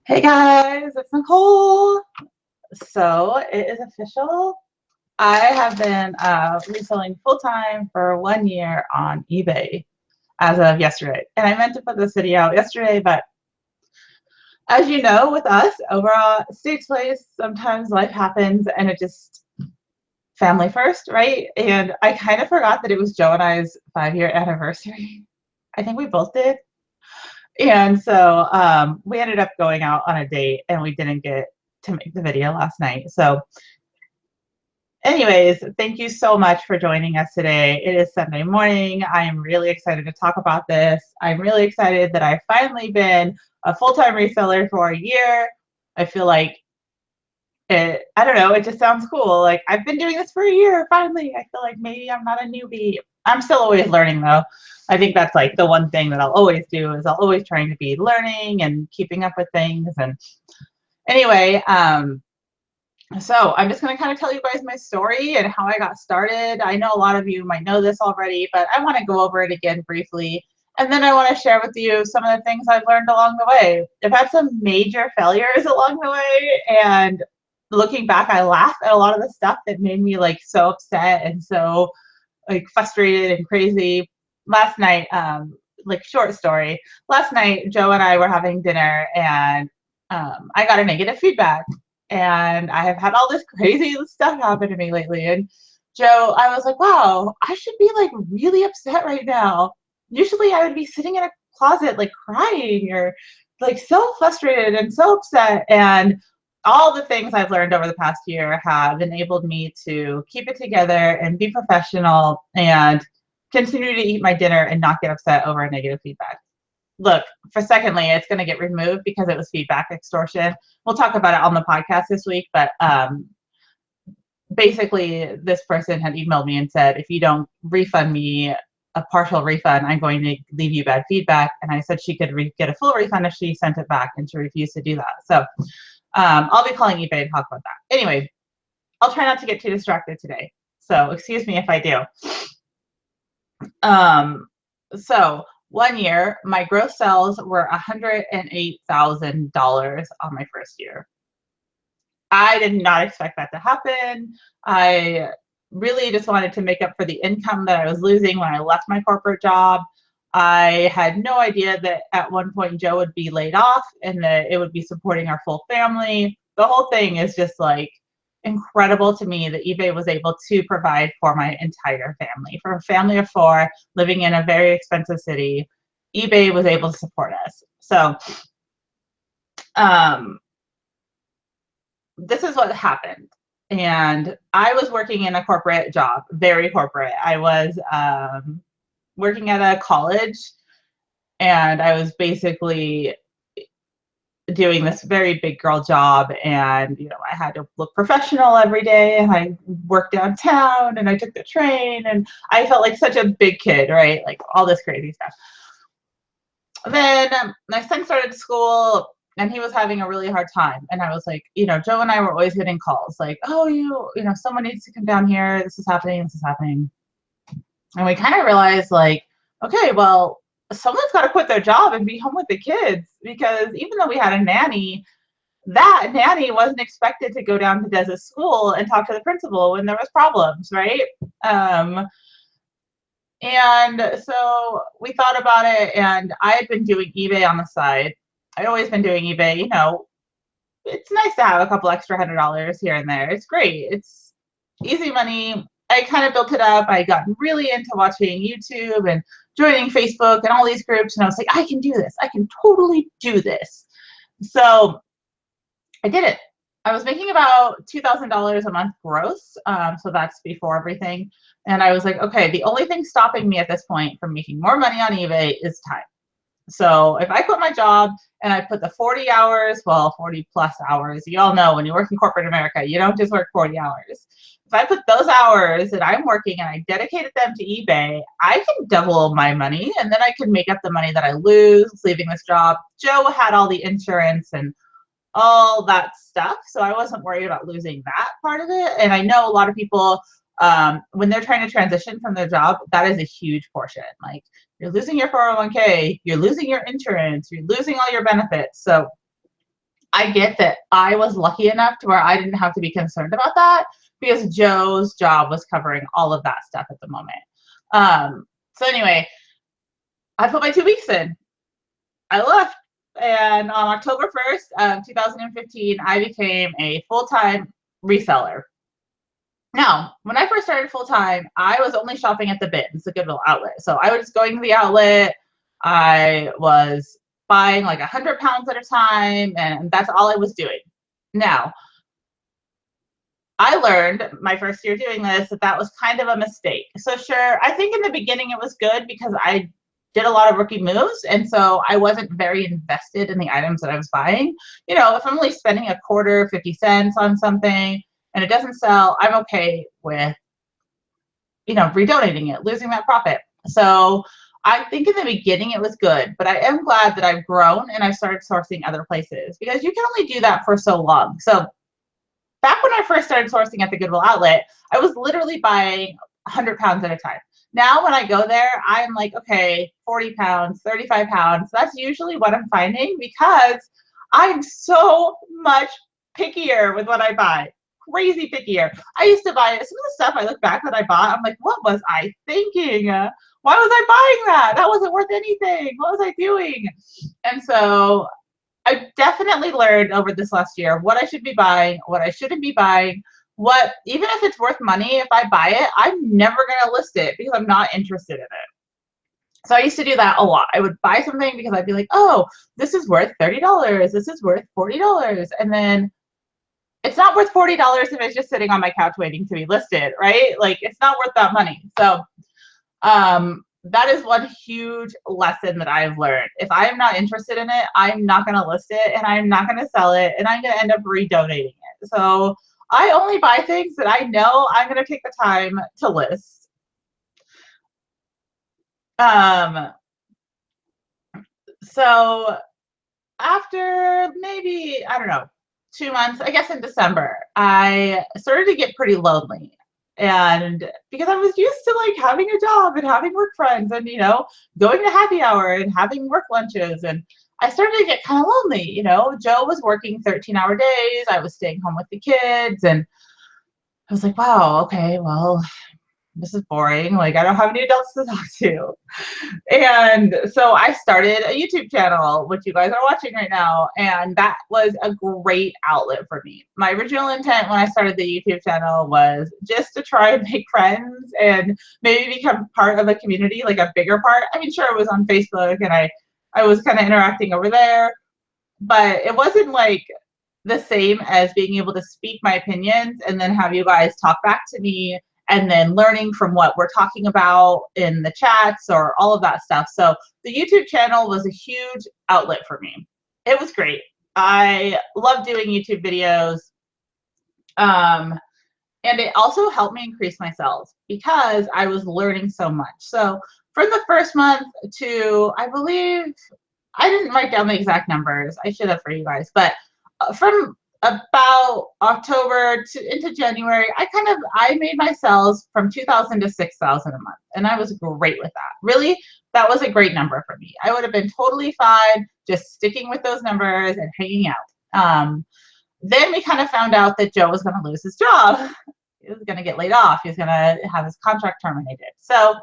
Hey guys, it's Nicole. So it is official. I have been reselling full time for 1 year on eBay as of yesterday. And I meant to put this video out yesterday, but as you know, with us over at State's Place, sometimes life happens and it just family first, right? And I kind of forgot that it was Joe and I's 5-year anniversary. I think we both did. And so we ended up going out on a date and we didn't get to make the video last night. So anyways, thank you so much for joining us today. It is Sunday morning. I am really excited to talk about this. I'm really excited that I've finally been a full-time reseller for a year. I feel like I don't know, it just sounds cool. Like I've been doing this for a year, finally. I feel like maybe I'm not a newbie. I'm still always learning though. I think that's like the one thing that I'll always do is I'll always trying to be learning and keeping up with things. And anyway, so I'm just going to kind of tell you guys my story and how I got started. I know a lot of you might know this already, but I want to go over it again briefly. And then I want to share with you some of the things I've learned along the way. I've had some major failures along the way, and looking back, I laugh at a lot of the stuff that made me like so upset and so like frustrated and crazy. Last night, like short story, last night Joe and I were having dinner and I got a negative feedback, and I have had all this crazy stuff happen to me lately. And Joe, I was like, wow, I should be like really upset right now. Usually I would be sitting in a closet like crying or like so frustrated and so upset. And all the things I've learned over the past year have enabled me to keep it together and be professional and continue to eat my dinner and not get upset over negative feedback. Look, for secondly, it's going to get removed because it was feedback extortion. We'll talk about it on the podcast this week, but basically this person had emailed me and said, if you don't refund me a partial refund, I'm going to leave you bad feedback. And I said she could get a full refund if she sent it back, and she refused to do that. So I'll be calling eBay and talk about that. Anyway, I'll try not to get too distracted today. So excuse me if I do. So 1 year, my gross sales were $108,000 on my first year. I did not expect that to happen. I really just wanted to make up for the income that I was losing when I left my corporate job. I had no idea that at one point Joe would be laid off and that it would be supporting our full family. The whole thing is just like incredible to me that eBay was able to provide for my entire family. For a family of 4 living in a very expensive city, eBay was able to support us. So this is what happened. And I was working in a corporate job, very corporate. I was working at a college, and I was basically doing this very big girl job, and you know, I had to look professional every day, and I worked downtown, and I took the train, and I felt like such a big kid, right? Like all this crazy stuff. Then my son started school, and he was having a really hard time, and I was like, you know, Joe and I were always getting calls like, oh, you know, someone needs to come down here, this is happening, this is happening. And we kind of realized like, okay, well, someone's got to quit their job and be home with the kids, because even though we had a nanny, that nanny wasn't expected to go down to Des's school and talk to the principal when there was problems, right? And so we thought about it, and I had been doing eBay on the side. I'd always been doing eBay, you know, it's nice to have a couple extra $100 here and there. It's great. It's easy money. I kind of built it up. I got really into watching YouTube and joining Facebook and all these groups, and I was like, I can do this. I can totally do this. So I did it. I was making about $2,000 a month gross. So that's before everything. And I was like, okay, the only thing stopping me at this point from making more money on eBay is time. So if I quit my job and I put the 40 hours, well, 40 plus hours, you all know when you work in corporate America, you don't just work 40 hours. If I put those hours that I'm working and I dedicated them to eBay, I can double my money, and then I can make up the money that I lose leaving this job. Joe had all the insurance and all that stuff, so I wasn't worried about losing that part of it. And I know a lot of people, when they're trying to transition from their job, that is a huge portion. Like, you're losing your 401k, you're losing your insurance, you're losing all your benefits. So I get that I was lucky enough to where I didn't have to be concerned about that because Joe's job was covering all of that stuff at the moment. So anyway, I put my 2 weeks in. I left. And on October 1st of 2015, I became a full-time reseller. Now, when I first started full-time, I was only shopping at the bins, the Goodwill outlet. So I was going to the outlet. I was buying like 100 pounds at a time, and that's all I was doing. Now, I learned my first year doing this that was kind of a mistake. So sure, I think in the beginning it was good because I did a lot of rookie moves, and so I wasn't very invested in the items that I was buying. You know, if I'm only spending a quarter, 50 cents on something and it doesn't sell, I'm okay with, you know, redonating it, losing that profit. So I think in the beginning it was good, but I am glad that I've grown and I've started sourcing other places because you can only do that for so long. So back when I first started sourcing at the Goodwill outlet, I was literally buying 100 pounds at a time. Now when I go there, I'm like, okay, 40 pounds, 35 pounds. That's usually what I'm finding because I'm so much pickier with what I buy. Crazy pickier. I used to buy some of the stuff I look back that I bought. I'm like, what was I thinking? Why was I buying that? That wasn't worth anything. What was I doing? And so I definitely learned over this last year what I should be buying, what I shouldn't be buying, what, even if it's worth money, if I buy it, I'm never going to list it because I'm not interested in it. So I used to do that a lot. I would buy something because I'd be like, oh, this is worth $30. This is worth $40. And then it's not worth $40 if it's just sitting on my couch waiting to be listed, right? Like it's not worth that money. So that is one huge lesson that I've learned. If I am not interested in it, I'm not going to list it and I'm not going to sell it and I'm going to end up redonating it. So I only buy things that I know I'm going to take the time to list. So after maybe, I don't know, 2 months, I guess in December, I started to get pretty lonely. And because I was used to like having a job and having work friends and, you know, going to happy hour and having work lunches. And I started to get kind of lonely. You know, Joe was working 13-hour days. I was staying home with the kids. And I was like, wow, okay, well, this is boring. Like, I don't have any adults to talk to. And so I started a YouTube channel, which you guys are watching right now. And that was a great outlet for me. My original intent when I started the YouTube channel was just to try and make friends and maybe become part of a community, like a bigger part. I mean, sure, it was on Facebook and I was kind of interacting over there, but it wasn't like the same as being able to speak my opinions and then have you guys talk back to me and then learning from what we're talking about in the chats or all of that stuff. So the YouTube channel was a huge outlet for me. It was great. I love doing YouTube videos. And it also helped me increase my sales because I was learning so much. So from the first month to, I believe, I didn't write down the exact numbers. I should have for you guys, but from about October to into January, I made my sales from 2,000 to 6,000 a month, and I was great with that. Really, that was a great number for me. I would have been totally fine just sticking with those numbers and hanging out. Then we kind of found out that Joe was going to lose his job. He was going to get laid off. He was going to have his contract terminated. So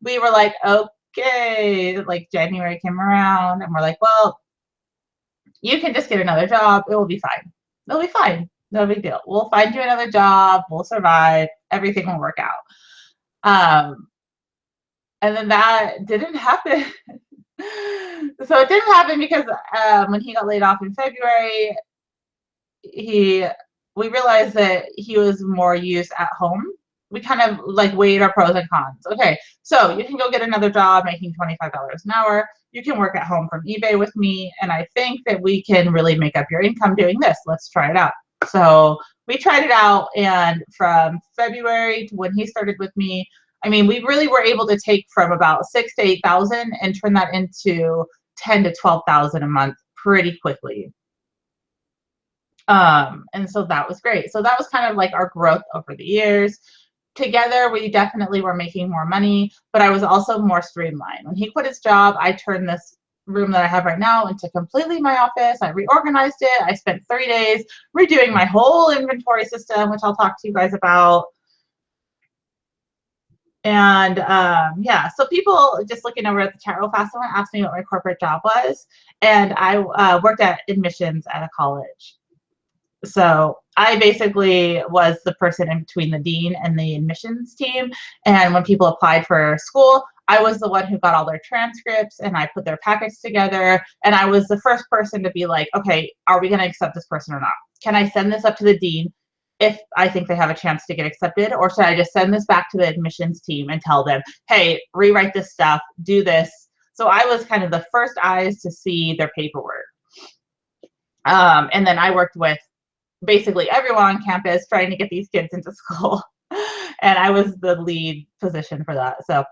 we were like, okay, like January came around, and we're like, well, you can just get another job. It will be fine. It'll be fine. No big deal. We'll find you another job. We'll survive. Everything will work out. And then that didn't happen. So it didn't happen because when he got laid off in February, we realized that he was more used at home. We kind of like weighed our pros and cons. Okay, so you can go get another job making $25 an hour. You can work at home from eBay with me, and I think that we can really make up your income doing this. Let's try it out. So we tried it out, and from February to when he started with me, I mean, we really were able to take from about 6,000 to 8,000 and turn that into 10,000 to 12,000 a month pretty quickly. And so that was great. So that was kind of like our growth over the years. Together, we definitely were making more money, but I was also more streamlined. When he quit his job, I turned this room that I have right now into completely my office. I reorganized it. I spent 3 days redoing my whole inventory system, which I'll talk to you guys about. And yeah, so people just looking over at the chat real fast, someone asked me what my corporate job was, and I worked at admissions at a college. So I basically was the person in between the dean and the admissions team. And when people applied for school, I was the one who got all their transcripts and I put their packets together. And I was the first person to be like, okay, are we going to accept this person or not? Can I send this up to the dean if I think they have a chance to get accepted? Or should I just send this back to the admissions team and tell them, hey, rewrite this stuff, do this? So I was kind of the first eyes to see their paperwork. And then I worked with basically everyone on campus trying to get these kids into school. And I was the lead position for that. So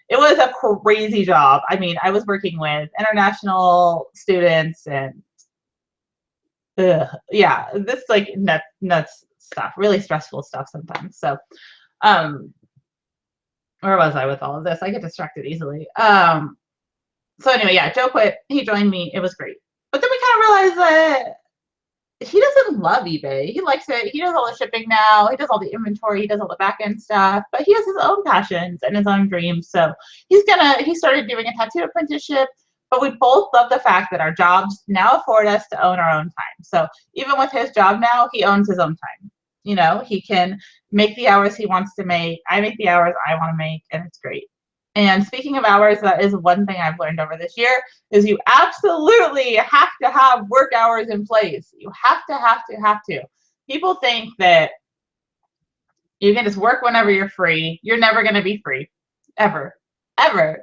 it was a crazy job. I mean, I was working with international students and yeah, this like nuts stuff, really stressful stuff sometimes. So where was I with all of this? I get distracted easily. So anyway, yeah, Joe quit. He joined me. It was great. But then we kind of realized that he doesn't love eBay. He likes it. He does all the shipping now. He does all the inventory. He does all the back end stuff. But he has his own passions and his own dreams. So he started doing a tattoo apprenticeship. But we both love the fact that our jobs now afford us to own our own time. So even with his job now, he owns his own time. You know, he can make the hours he wants to make. I make the hours I want to make, and it's great. And speaking of hours, that is one thing I've learned over this year is you absolutely have to have work hours in place. You have to. People think that you can just work whenever you're free. You're never going to be free, ever.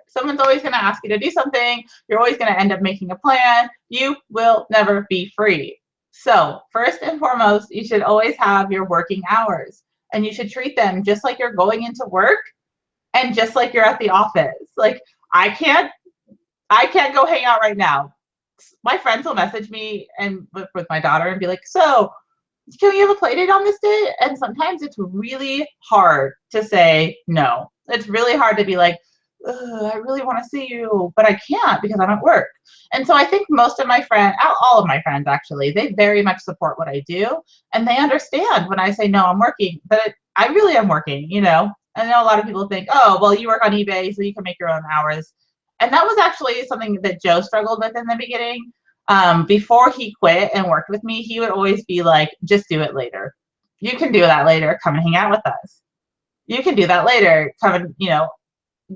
Someone's always going to ask you to do something. You're always going to end up making a plan. You will never be free. So first and foremost, you should always have your working hours, and you should treat them just like you're going into work and just like you're at the office. Like I can't go hang out right now. My friends will message me and with my daughter and be like, so can we have a play date on this day? And sometimes it's really hard to say no. It's really hard to be like, I really want to see you, but I can't because I'm at work. And so I think most of my friends, all of my friends actually, they very much support what I do. And they understand when I say, no, I'm working, but I really am working, you know? I know a lot of people think, oh, well, you work on eBay, so you can make your own hours. And that was actually something that Joe struggled with in the beginning. Before he quit and worked with me, he would always be like, just do it later. You can do that later. Come and hang out with us. You can do that later. Come and, you know,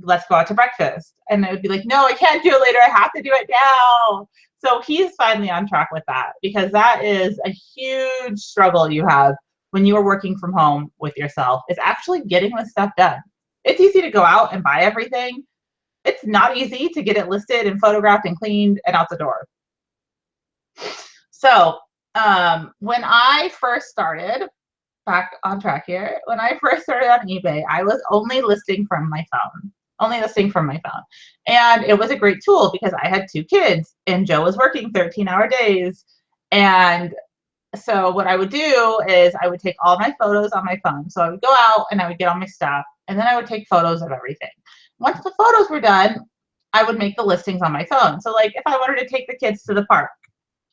let's go out to breakfast. And it would be like, no, I can't do it later. I have to do it now. So he's finally on track with that, because that is a huge struggle you have when you are working from home with yourself, is actually getting this stuff done. It's easy to go out and buy everything. It's not easy to get it listed and photographed and cleaned and out the door. So when I first started, back on track here, when I first started on eBay, I was only listing from my phone. And it was a great tool because I had 2 kids and Joe was working 13-hour days. And so what I would do is I would take all my photos on my phone. So I would go out and I would get all my stuff, and then I would take photos of everything. Once the photos were done, I would make the listings on my phone. So like if I wanted to take the kids to the park,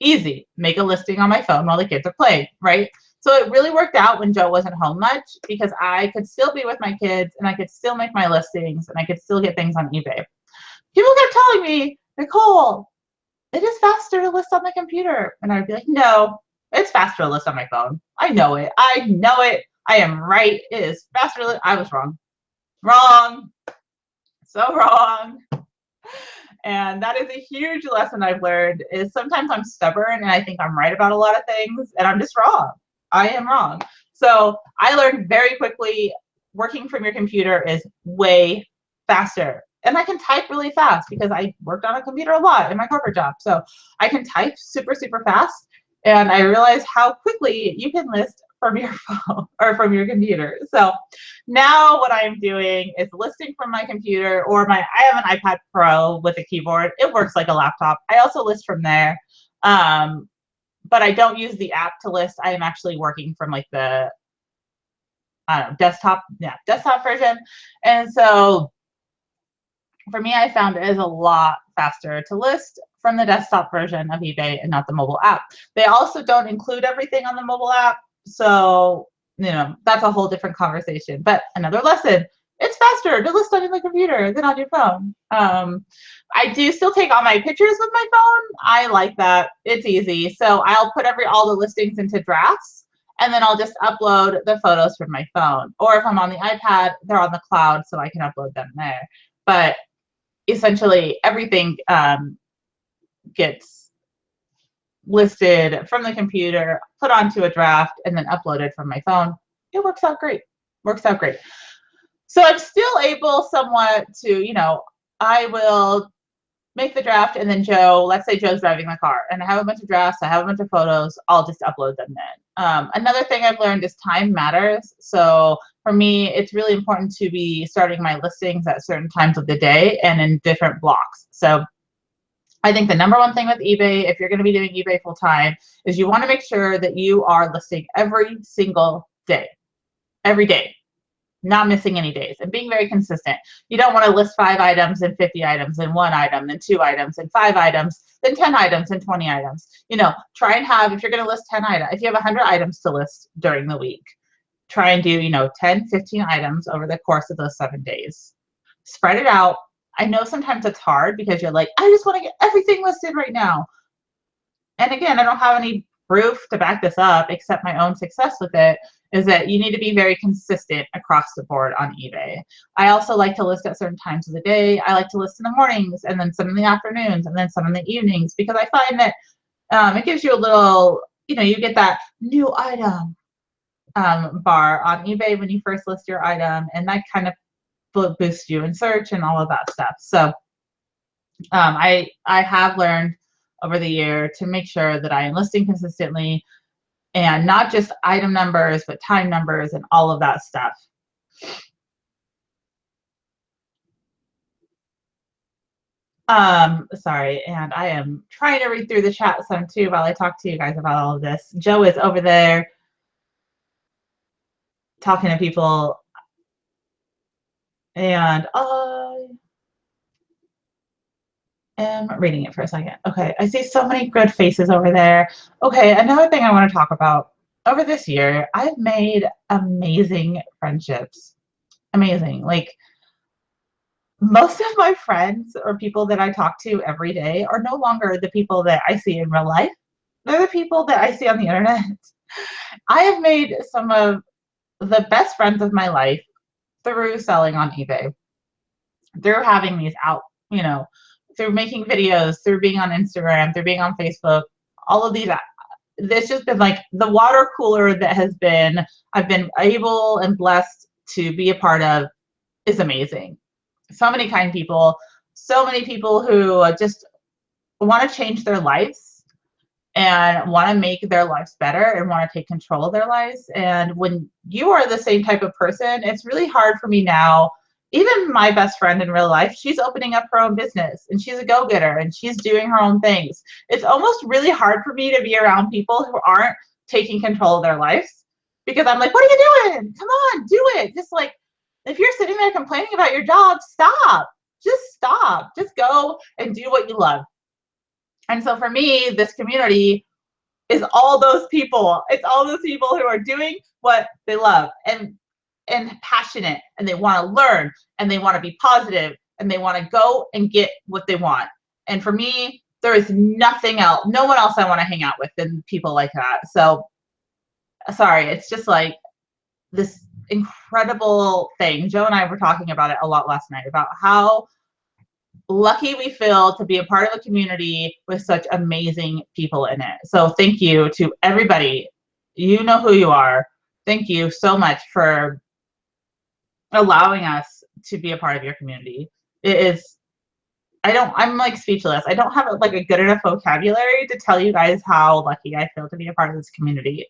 easy, make a listing on my phone while the kids are playing, right? So it really worked out when Joe wasn't home much, because I could still be with my kids and I could still make my listings and I could still get things on eBay. People kept telling me, Nicole, it is faster to list on the computer. And I'd be like, no, it's faster to list on my phone. I know it. I am right. It is faster. I was wrong. Wrong. So wrong. And that is a huge lesson I've learned, is sometimes I'm stubborn and I think I'm right about a lot of things, and I'm just wrong. I am wrong. So I learned very quickly, working from your computer is way faster. And I can type really fast because I worked on a computer a lot in my corporate job. So I can type super, super fast. And I realized how quickly you can list from your phone or from your computer. So now what I'm doing is listing from my computer, or I have an iPad Pro with a keyboard. It works like a laptop. I also list from there. But I don't use the app to list. I am actually working from like the desktop version. And so for me, I found it is a lot faster to list from the desktop version of eBay and not the mobile app. They also don't include everything on the mobile app. So, that's a whole different conversation. But another lesson, it's faster to list on the computer than on your phone. I do still take all my pictures with my phone. I like that. It's easy. So I'll put all the listings into drafts, and then I'll just upload the photos from my phone. Or if I'm on the iPad, they're on the cloud, so I can upload them there. But essentially, everything gets listed from the computer, put onto a draft, and then uploaded from my phone. It works out great. So I'm still able somewhat to, I will make the draft, and then let's say Joe's driving the car, and I have a bunch of drafts, I have a bunch of photos, I'll just upload them then. Another thing I've learned is time matters. So for me, it's really important to be starting my listings at certain times of the day and in different blocks. So I think the number one thing with eBay, if you're going to be doing eBay full time, is you want to make sure that you are listing every single day, every day, not missing any days, and being very consistent. You don't want to list 5 items and 50 items and 1 item, then 2 items and 5 items, then 10 items and 20 items. Try and have, if you're going to list 10 items, if you have 100 items to list during the week, try and do, 10, 15 items over the course of those 7 days. Spread it out. I know sometimes it's hard because you're like, I just want to get everything listed right now. And again, I don't have any proof to back this up except my own success with it, is that you need to be very consistent across the board on eBay. I also like to list at certain times of the day. I like to list in the mornings, and then some in the afternoons, and then some in the evenings, because I find that it gives you a little, you get that new item bar on eBay when you first list your item, and that kind of boosts you in search and all of that stuff. So I have learned over the year to make sure that I am listing consistently, and not just item numbers, but time numbers and all of that stuff. Sorry, and I am trying to read through the chat some too while I talk to you guys about all of this. Joe is over there talking to people, and I am reading it for a second. Okay, I see so many good faces over there. Okay, another thing I want to talk about. Over this year, I've made amazing friendships. Amazing. Like, most of my friends or people that I talk to every day are no longer the people that I see in real life. They're the people that I see on the internet. I have made some of the best friends of my life through selling on eBay, through having these out, through making videos, through being on Instagram, through being on Facebook, all of these. It's just been like the water cooler that I've been able and blessed to be a part of is amazing. So many kind people, so many people who just want to change their lives and want to make their lives better and want to take control of their lives. And when you are the same type of person, it's really hard for me now. Even my best friend in real life, she's opening up her own business, and she's a go-getter, and she's doing her own things. It's almost really hard for me to be around people who aren't taking control of their lives, because I'm like, what are you doing? Come on, do it. Just like, if you're sitting there complaining about your job, stop. Just stop. Just go and do what you love. And so for me, this community is all those people. It's all those people who are doing what they love and passionate, and they want to learn, and they want to be positive, and they want to go and get what they want. And for me, there is nothing else, no one else I want to hang out with than people like that. So sorry, it's just like this incredible thing. Joe and I were talking about it a lot last night, about how lucky we feel to be a part of a community with such amazing people in it. So thank you to everybody. You know who you are. Thank you so much for allowing us to be a part of your community. It is, I'm like speechless. I don't have like a good enough vocabulary to tell you guys how lucky I feel to be a part of this community.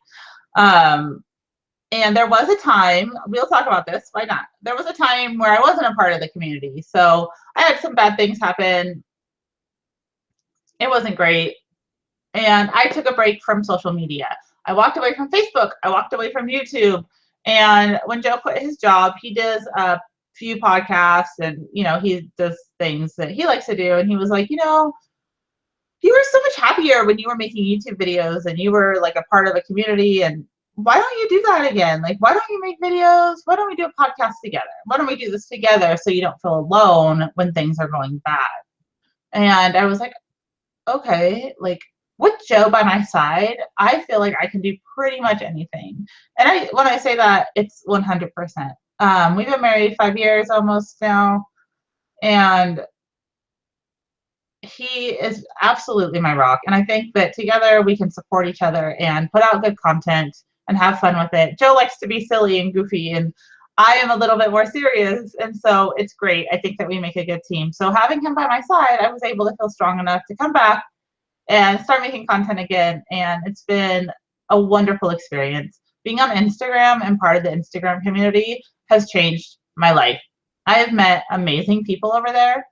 And there was a time, we'll talk about this, why not? There was a time where I wasn't a part of the community. So I had some bad things happen. It wasn't great. And I took a break from social media. I walked away from Facebook. I walked away from YouTube. And when Joe quit his job, he does a few podcasts, and he does things that he likes to do. And he was like, you were so much happier when you were making YouTube videos and you were like a part of a community, and why don't you do that again? Like, why don't you make videos? Why don't we do a podcast together? Why don't we do this together so you don't feel alone when things are going bad? And I was like, okay, like with Joe by my side, I feel like I can do pretty much anything. And when I say that, it's 100%. We've been married 5 years almost now, and he is absolutely my rock. And I think that together we can support each other and put out good content and have fun with it. Joe likes to be silly and goofy, and I am a little bit more serious. And so it's great. I think that we make a good team. So having him by my side, I was able to feel strong enough to come back and start making content again. And it's been a wonderful experience. Being on Instagram and part of the Instagram community has changed my life. I have met amazing people over there,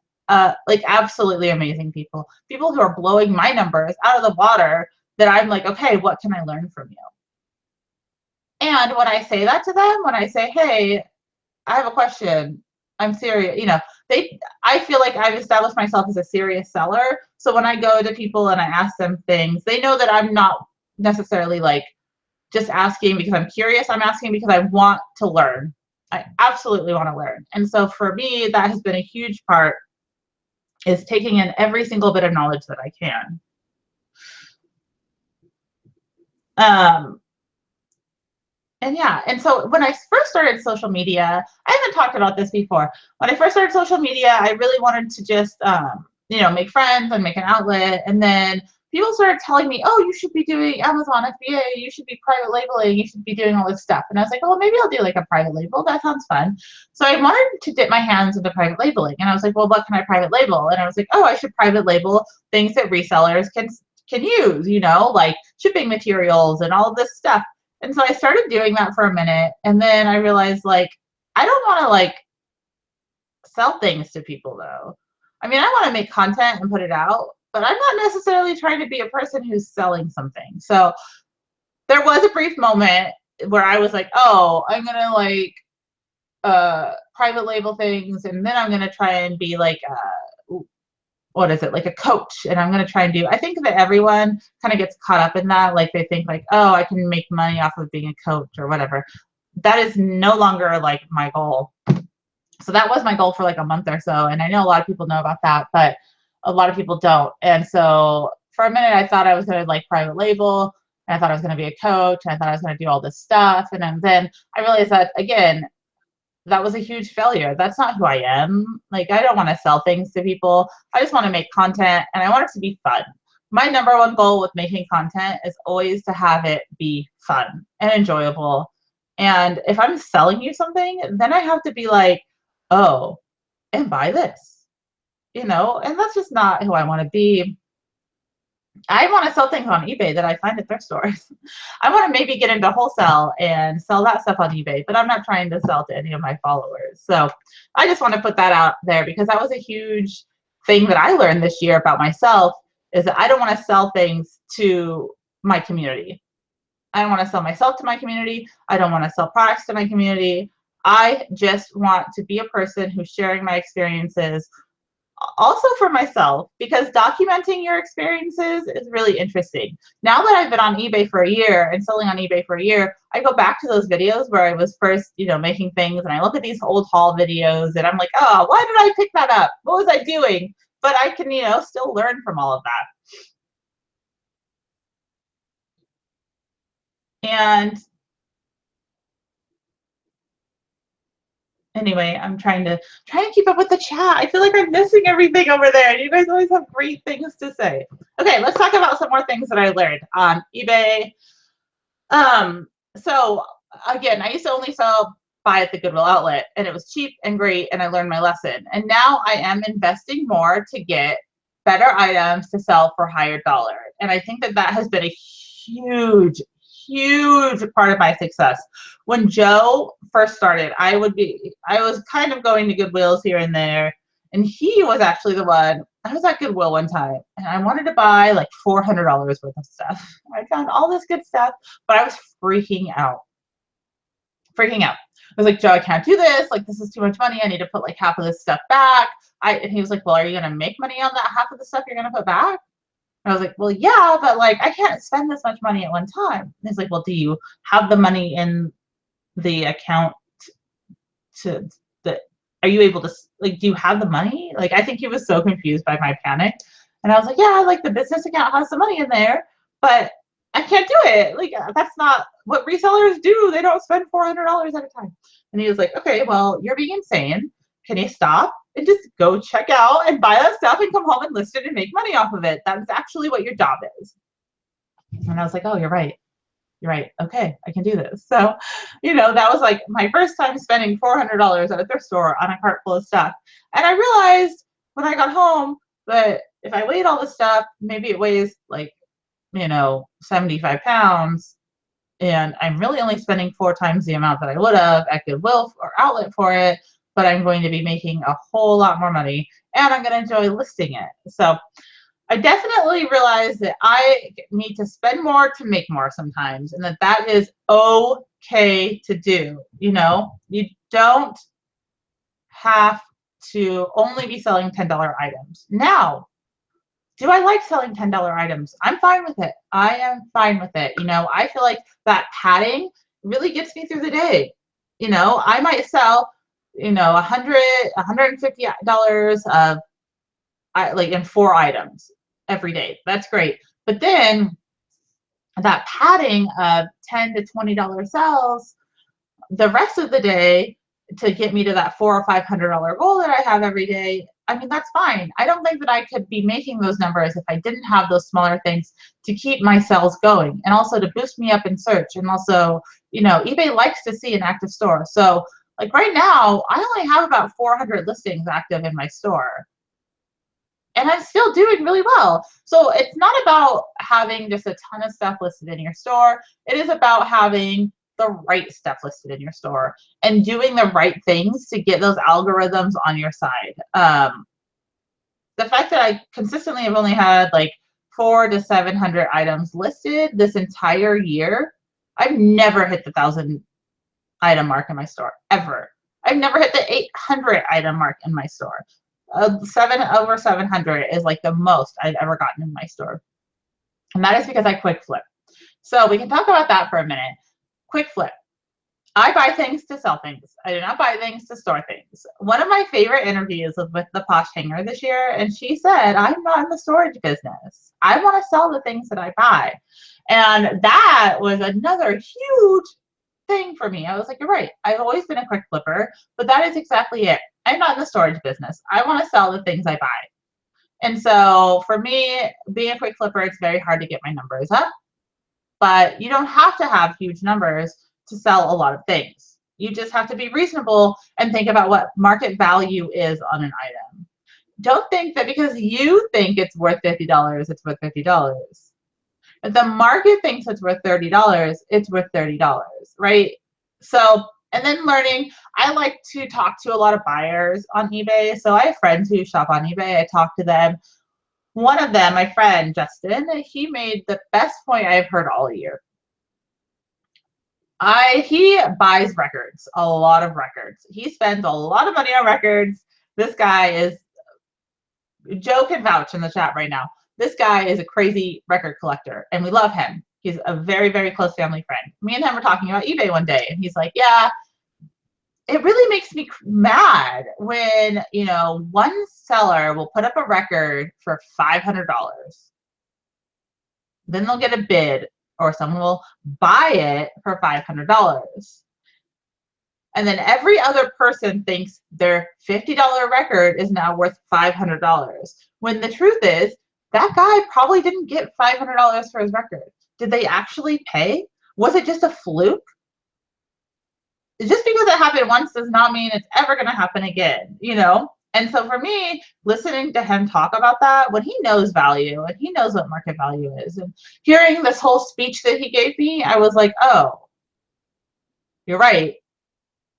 like absolutely amazing people. People who are blowing my numbers out of the water that I'm like, okay, what can I learn from you? And when I say that to them, when I say, hey, I have a question, I'm serious, I feel like I've established myself as a serious seller. So when I go to people and I ask them things, they know that I'm not necessarily like just asking because I'm curious. I'm asking because I want to learn. I absolutely want to learn. And so for me, that has been a huge part, is taking in every single bit of knowledge that I can. And yeah, and so when I first started social media, I haven't talked about this before. When I first started social media, I really wanted to just, make friends and make an outlet. And then people started telling me, oh, you should be doing Amazon FBA, you should be private labeling, you should be doing all this stuff. And I was like, oh, well, maybe I'll do like a private label. That sounds fun. So I wanted to dip my hands into private labeling. And I was like, well, what can I private label? And I was like, oh, I should private label things that resellers can use, like shipping materials and all of this stuff. And so I started doing that for a minute, and then I realized, like, I don't want to like sell things to people though. I mean, I want to make content and put it out, but I'm not necessarily trying to be a person who's selling something. So there was a brief moment where I was like, oh, I'm gonna like private label things, and then I'm gonna try and be like what is it, like a coach, and I'm going to try and do, I think that everyone kind of gets caught up in that, like they think like, oh, I can make money off of being a coach or whatever. That is no longer like my goal. So that was my goal for like a month or so, and I know a lot of people know about that, but a lot of people don't. And so for a minute I thought I was going to like private label, and I thought I was going to be a coach, and I thought I was going to do all this stuff, and then I realized that, again, that was a huge failure. That's not who I am. Like, I don't want to sell things to people. I just want to make content, and I want it to be fun. My number one goal with making content is always to have it be fun and enjoyable. And if I'm selling you something, then I have to be like, oh, and buy this, and that's just not who I want to be. I want to sell things on eBay that I find at thrift stores. I want to maybe get into wholesale and sell that stuff on eBay, but I'm not trying to sell to any of my followers. So I just want to put that out there, because that was a huge thing that I learned this year about myself, is that I don't want to sell things to my community. I don't want to sell myself to my community. I don't want to sell products to my community. I just want to be a person who's sharing my experiences, also for myself, because documenting your experiences is really interesting. Now that I've been on eBay for a year and selling on eBay for a year, I go back to those videos where I was first, making things, and I look at these old haul videos and I'm like, oh, why did I pick that up? What was I doing? But I can, still learn from all of that. And anyway, I'm trying to keep up with the chat. I feel like I'm missing everything over there, and you guys always have great things to say. Okay, let's talk about some more things that I learned on eBay. So again, I used to only buy at the Goodwill outlet, and it was cheap and great, and I learned my lesson. And now I am investing more to get better items to sell for higher dollar. And I think that that has been a huge part of my success. When Joe first started, I was kind of going to Goodwills here and there, and he was actually the one. I was at Goodwill one time, and I wanted to buy like $400 worth of stuff. I found all this good stuff, but I was freaking out. I was like, Joe, I can't do this. Like, this is too much money. I need to put like half of this stuff back. And he was like, well, are you going to make money on that half of the stuff you're going to put back? I was like, well, yeah, but like I can't spend this much money at one time. And he's like, well, do you have the money in the account to the, are you able to, like, do you have the money? Like, I think he was so confused by my panic. And I was like, yeah, like the business account has the money in there, but I can't do it. Like, that's not what resellers do. They don't spend $400 at a time. And he was like, okay, well, you're being insane. Can you stop and just go check out and buy that stuff and come home and list it and make money off of it? That's actually what your job is. And I was like, oh, you're right. You're right. Okay, I can do this. So, you know, that was like my first time spending $400 at a thrift store on a cart full of stuff. And I realized when I got home that if I weighed all the stuff, maybe it weighs like, you know, 75 pounds. And I'm really only spending 4 times the amount that I would have at Goodwill or Outlet for it, but I'm going to be making a whole lot more money and I'm going to enjoy listing it. So I definitely realize that I need to spend more to make more sometimes, and that is okay to do. You know, you don't have to only be selling $10 items. Now, do I like selling $10 items? I'm fine with it. I am fine with it. You know, I feel like that padding really gets me through the day. You know, I might sell, you know, $150 of like in 4 items every day. That's great. But then that padding of $10 to $20 sales the rest of the day to get me to that $400 or $500 goal that I have every day. I mean, that's fine. I don't think that I could be making those numbers if I didn't have those smaller things to keep my sales going and also to boost me up in search. And also, you know, eBay likes to see an active store. So like right now, I only have about 400 listings active in my store. And I'm still doing really well. So it's not about having just a ton of stuff listed in your store. It is about having the right stuff listed in your store and doing the right things to get those algorithms on your side. The fact that I consistently have only had like 400 to 700 items listed this entire year, I've never hit the 1,000 item mark in my store, ever. I've never hit the 800 item mark in my store. Over 700 is like the most I've ever gotten in my store. And that is because I quick flip. So we can talk about that for a minute. Quick flip. I buy things to sell things. I do not buy things to store things. One of my favorite interviews was with the Posh Hanger this year, and she said, I'm not in the storage business. I want to sell the things that I buy. And that was another huge thing for me. I was like, you're right. I've always been a quick flipper, but that is exactly it. I'm not in the storage business. I want to sell the things I buy. And so for me, being a quick flipper, it's very hard to get my numbers up, but you don't have to have huge numbers to sell a lot of things. You just have to be reasonable and think about what market value is on an item. Don't think that because you think it's worth $50, it's worth $50. If the market thinks it's worth $30, it's worth $30, right? So, and then learning, I like to talk to a lot of buyers on eBay. So I have friends who shop on eBay. I talk to them. One of them, my friend Justin, he made the best point I've heard all year. He buys records, a lot of records. He spends a lot of money on records. This guy is, Joe can vouch in the chat right now. This guy is a crazy record collector, and we love him. He's a very, very close family friend. Me and him were talking about eBay one day, and he's like, yeah, it really makes me mad when, you know, one seller will put up a record for $500. Then they'll get a bid, or someone will buy it for $500. And then every other person thinks their $50 record is now worth $500. When the truth is, that guy probably didn't get $500 for his record. Did they actually pay? Was it just a fluke? Just because it happened once does not mean it's ever going to happen again, you know? And so for me, listening to him talk about that, when he knows value and he knows what market value is, and hearing this whole speech that he gave me, I was like, oh, you're right.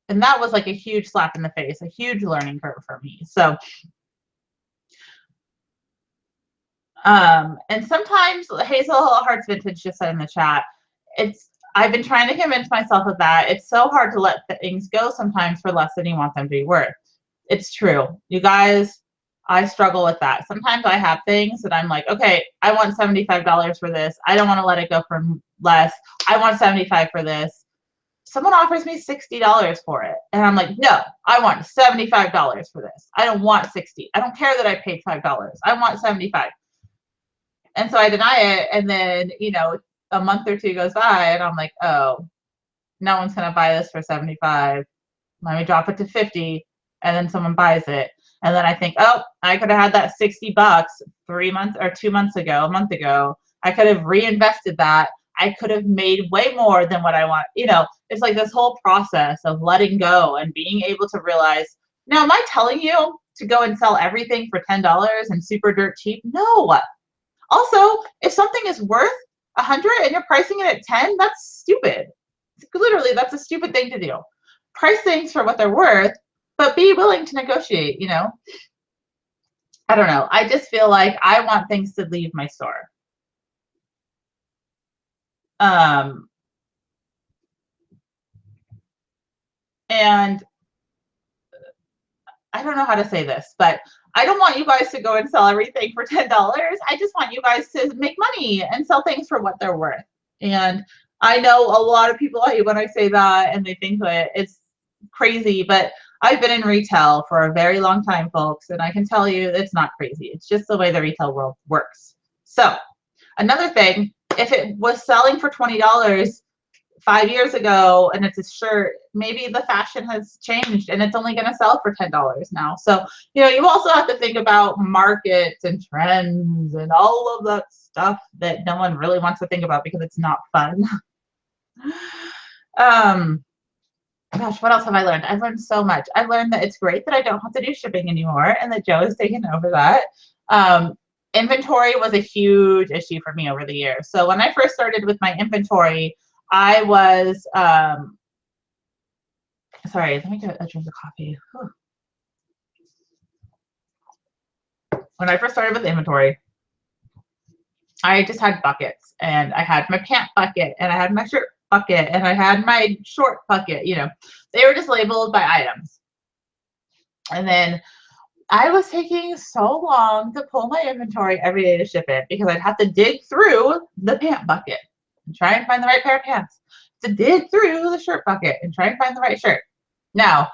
And that was like a huge slap in the face, a huge learning curve for me. So, and sometimes Hazel Hearts Vintage just said in the chat, I've been trying to convince myself of that. It's so hard to let things go sometimes for less than you want them to be worth. It's true. You guys, I struggle with that. Sometimes I have things that I'm like, okay, I want $75 for this. I don't want to let it go for less. I want 75 for this. Someone offers me $60 for it. And I'm like, no, I want $75 for this. I don't want 60. I don't care that I paid $5. I want 75. And so I deny it. And then, you know, a month or two goes by and I'm like, oh, no one's going to buy this for 75. Let me drop it to 50. And then someone buys it. And then I think, oh, I could have had that $60 3 months or 2 months ago, a month ago. I could have reinvested that. I could have made way more than what I want. You know, it's like this whole process of letting go and being able to realize, now, am I telling you to go and sell everything for $10 and super dirt cheap? No. Also, if something is worth 100 and you're pricing it at 10, that's stupid. Literally, that's a stupid thing to do. Price things for what they're worth, but be willing to negotiate, you know? I don't know. I just feel like I want things to leave my store. And I don't know how to say this, but I don't want you guys to go and sell everything for $10. I just want you guys to make money and sell things for what they're worth. And I know a lot of people hate when I say that and they think that it's crazy, but I've been in retail for a very long time, folks, and I can tell you it's not crazy. It's just the way the retail world works. So another thing, if it was selling for $20 5 years ago and it's a shirt, maybe the fashion has changed and it's only going to sell for $10 now. So, you know, you also have to think about markets and trends and all of that stuff that no one really wants to think about because it's not fun. Gosh, what else have I learned? I've learned so much. I've learned that it's great that I don't have to do shipping anymore and that Joe has taken over that. Inventory was a huge issue for me over the years. So when I first started with my inventory, I was, sorry, let me get a drink of coffee. Whew. When I first started with inventory, I just had buckets, and I had my pant bucket, and I had my shirt bucket, and I had my short bucket, you know, they were just labeled by items. And then I was taking so long to pull my inventory every day to ship it because I'd have to dig through the pant bucket and try and find the right pair of pants, to dig through the shirt bucket and try and find the right shirt. Now,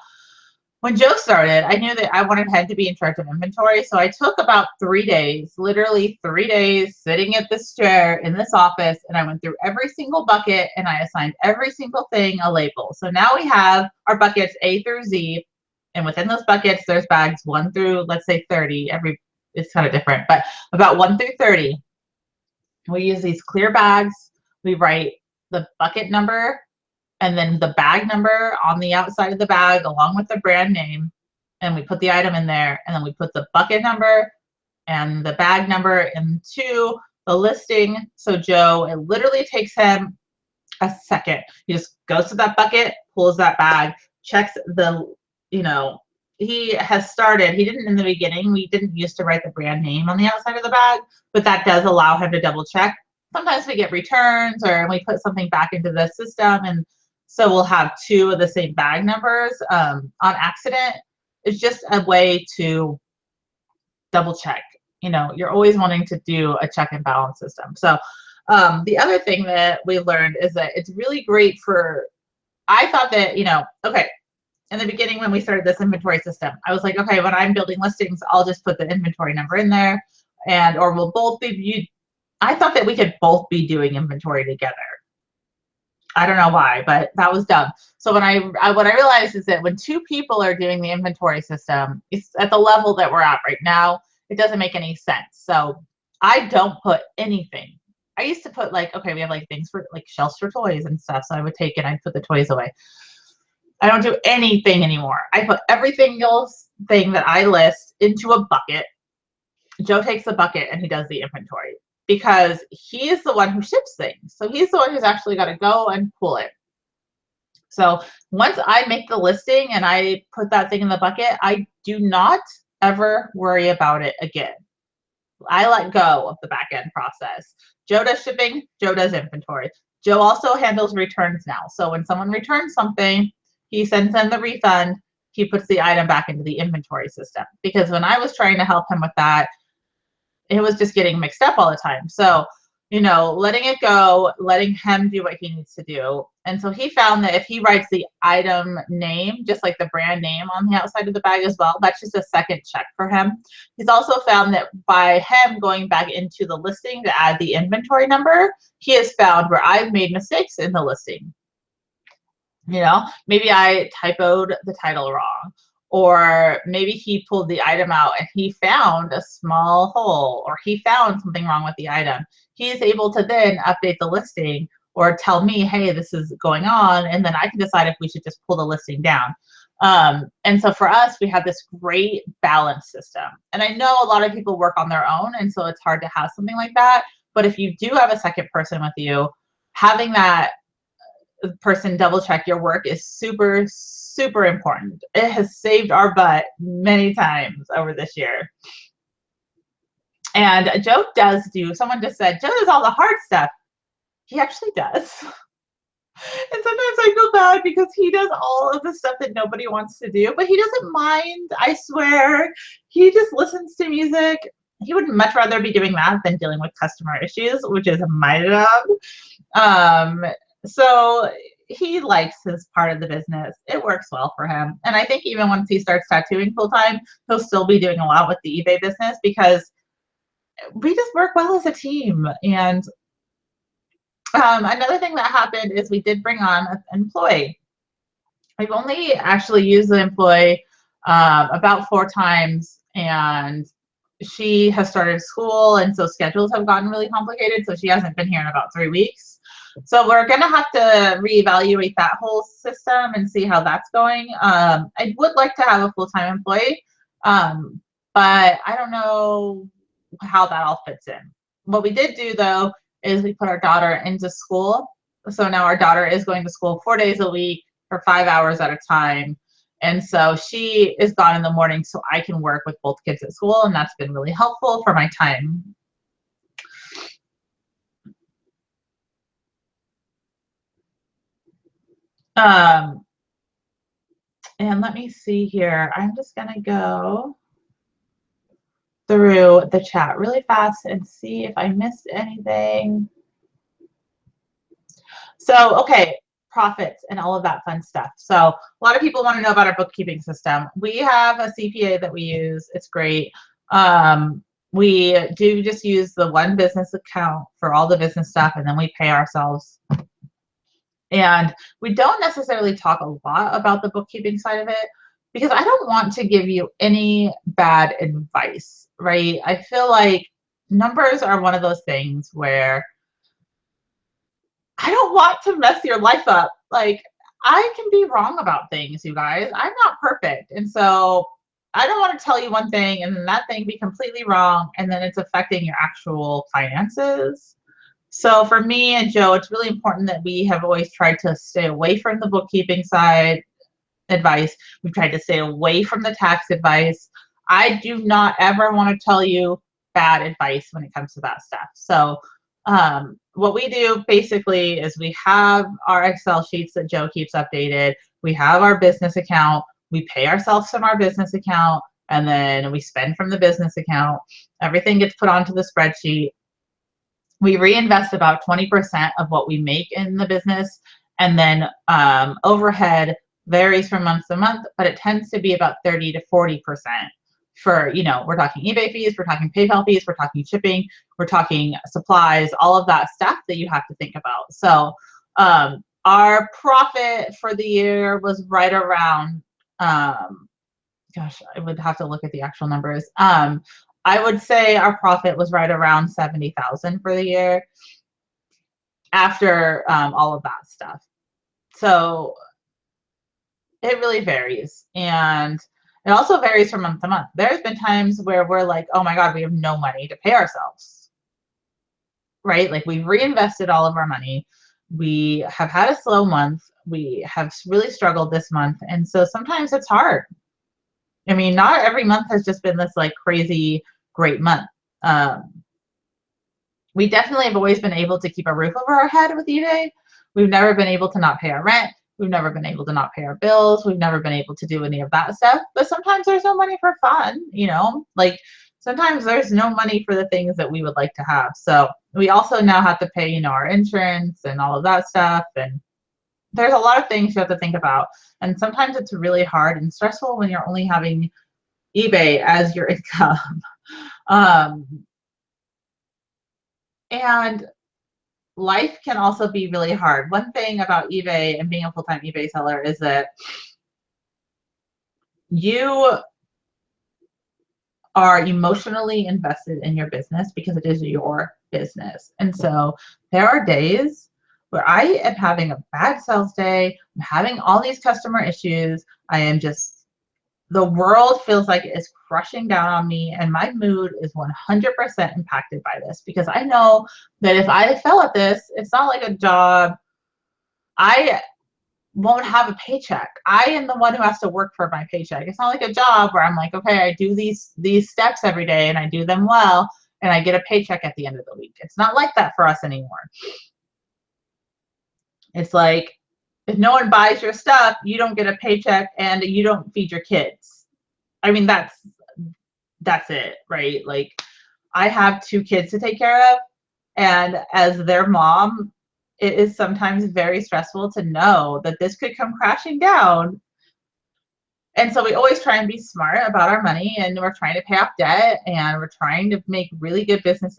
when Joe started, I knew that I wanted him to be in charge of inventory. So I took about 3 days, literally 3 days, sitting at this chair in this office, and I went through every single bucket and I assigned every single thing a label. So now we have our buckets A through Z, and within those buckets, there's bags 1 through, let's say 30. It's kind of different, but about 1 through 30. We use these clear bags. We write the bucket number and then the bag number on the outside of the bag along with the brand name, and we put the item in there, and then we put the bucket number and the bag number into the listing. So Joe, it literally takes him a second. He just goes to that bucket, pulls that bag, checks the, you know, he has started, he didn't in the beginning, we didn't used to write the brand name on the outside of the bag, but that does allow him to double check. Sometimes we get returns or we put something back into the system, and so we'll have 2 of the same bag numbers on accident. It's just a way to double check. You know, you're always wanting to do a check and balance system. So the other thing that we learned is that it's really great for, I thought that, you know, okay, in the beginning when we started this inventory system, I was like, okay, when I'm building listings, I'll just put the inventory number in there, and or we'll both be, I thought that we could both be doing inventory together. I don't know why, but that was dumb. So when what I realized is that when 2 people are doing the inventory system, it's at the level that we're at right now, it doesn't make any sense. So I don't put anything. I used to put like, okay, we have like things for like shelves for toys and stuff. So I would take it, I'd put the toys away. I don't do anything anymore. I put everything else thing that I list into a bucket. Joe takes the bucket and he does the inventory, because he is the one who ships things. So he's the one who's actually got to go and pull it. So once I make the listing and I put that thing in the bucket, I do not ever worry about it again. I let go of the back end process. Joe does shipping, Joe does inventory. Joe also handles returns now. So when someone returns something, he sends them the refund. he puts the item back into the inventory system. Because when I was trying to help him with that, it was just getting mixed up all the time. So, you know, letting it go, letting him do what he needs to do. And so he found that if he writes the item name, just like the brand name on the outside of the bag as well, that's just a second check for him. He's also found that by him going back into the listing to add the inventory number, he has found where I've made mistakes in the listing. You know, maybe I typoed the title wrong, or maybe he pulled the item out and he found a small hole, or he found something wrong with the item. He is able to then update the listing or tell me, hey, this is going on, and then I can decide if we should just pull the listing down. And so for us, we have this great balance system. And I know a lot of people work on their own, and so it's hard to have something like that. But if you do have a second person with you, having that person double check your work is super, super important. It has saved our butt many times over this year. And Joe does do, someone just said, Joe does all the hard stuff. He actually does. And sometimes I feel bad because he does all of the stuff that nobody wants to do, but he doesn't mind, I swear. He just listens to music. He would much rather be doing that than dealing with customer issues, which is my job. So he likes his part of the business. It works well for him. And I think even once he starts tattooing full time, he'll still be doing a lot with the eBay business because we just work well as a team. And another thing that happened is we did bring on an employee. We've only actually used the employee about 4 times, and she has started school, and so schedules have gotten really complicated, so she hasn't been here in about 3 weeks. So we're going to have to reevaluate that whole system and see how that's going. I would like to have a full-time employee, but I don't know how that all fits in. What we did do, though, is we put our daughter into school. So now our daughter is going to school 4 days a week for 5 hours at a time. And so she is gone in the morning so I can work with both kids at school, and that's been really helpful for my time. And let me see here. I'm just going to go through the chat really fast and see if I missed anything. So, okay, profits and all of that fun stuff. So a lot of people want to know about our bookkeeping system. We have a CPA that we use. It's great. We do just use the one business account for all the business stuff, and then we pay ourselves. And we don't necessarily talk a lot about the bookkeeping side of it because I don't want to give you any bad advice, right? I feel like numbers are one of those things where I don't want to mess your life up. Like, I can be wrong about things, you guys. I'm not perfect. And so I don't want to tell you one thing and then that thing be completely wrong and then it's affecting your actual finances. So for me and Joe, it's really important that we have always tried to stay away from the bookkeeping side advice. We've tried to stay away from the tax advice. I do not ever want to tell you bad advice when it comes to that stuff. So what we do basically is we have our Excel sheets that Joe keeps updated. We have our business account. We pay ourselves from our business account, and then we spend from the business account. Everything gets put onto the spreadsheet. We reinvest about 20% of what we make in the business, and then overhead varies from month to month, but it tends to be about 30 to 40% for, you know, we're talking eBay fees, we're talking PayPal fees, we're talking shipping, we're talking supplies, all of that stuff that you have to think about. So our profit for the year was right around, gosh, I would have to look at the actual numbers. I would say our profit was right around 70,000 for the year after all of that stuff. So it really varies, and it also varies from month to month. There's been times where we're like, oh my God, we have no money to pay ourselves, right? Like, we've reinvested all of our money. We have had a slow month. We have really struggled this month. And so sometimes it's hard. I mean, not every month has just been this like crazy great month. We definitely have always been able to keep a roof over our head with eBay. We've never been able to not pay our rent. We've never been able to not pay our bills. We've never been able to do any of that stuff. But sometimes there's no money for fun, you know, like sometimes there's no money for the things that we would like to have. So we also now have to pay, you know, our insurance and all of that stuff. And there's a lot of things you have to think about. And sometimes it's really hard and stressful when you're only having eBay as your income. Um, and life can also be really hard. One thing about eBay and being a full-time eBay seller is that you are emotionally invested in your business because it is your business. And so there are days where I am having a bad sales day, I'm having all these customer issues, I am just, the world feels like it's crushing down on me, and my mood is 100% impacted by this because I know that if I fail at this, it's not like a job. I won't have a paycheck. I am the one who has to work for my paycheck. It's not like a job where I'm like, okay, I do these steps every day and I do them well and I get a paycheck at the end of the week. It's not like that for us anymore. It's like if no one buys your stuff, you don't get a paycheck and you don't feed your kids. I mean, that's it, right? Like I have 2 kids to take care of, and as their mom, it is sometimes very stressful to know that this could come crashing down. And so we always try and be smart about our money, and we're trying to pay off debt, and we're trying to make really good business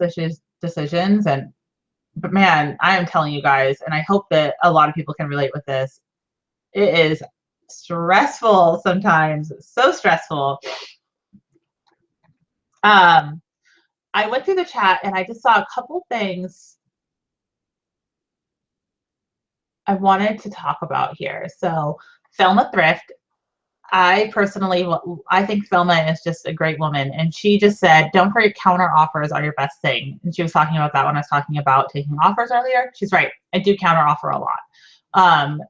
decisions. And but man, I am telling you guys, and I hope that a lot of people can relate with this. It is stressful sometimes, so stressful. I went through the chat and I just saw a couple things I wanted to talk about here. So Thelma Thrift, I think Thelma is just a great woman. And she just said, don't forget counter offers are your best thing. And she was talking about that when I was talking about taking offers earlier. She's right. I do counter offer a lot.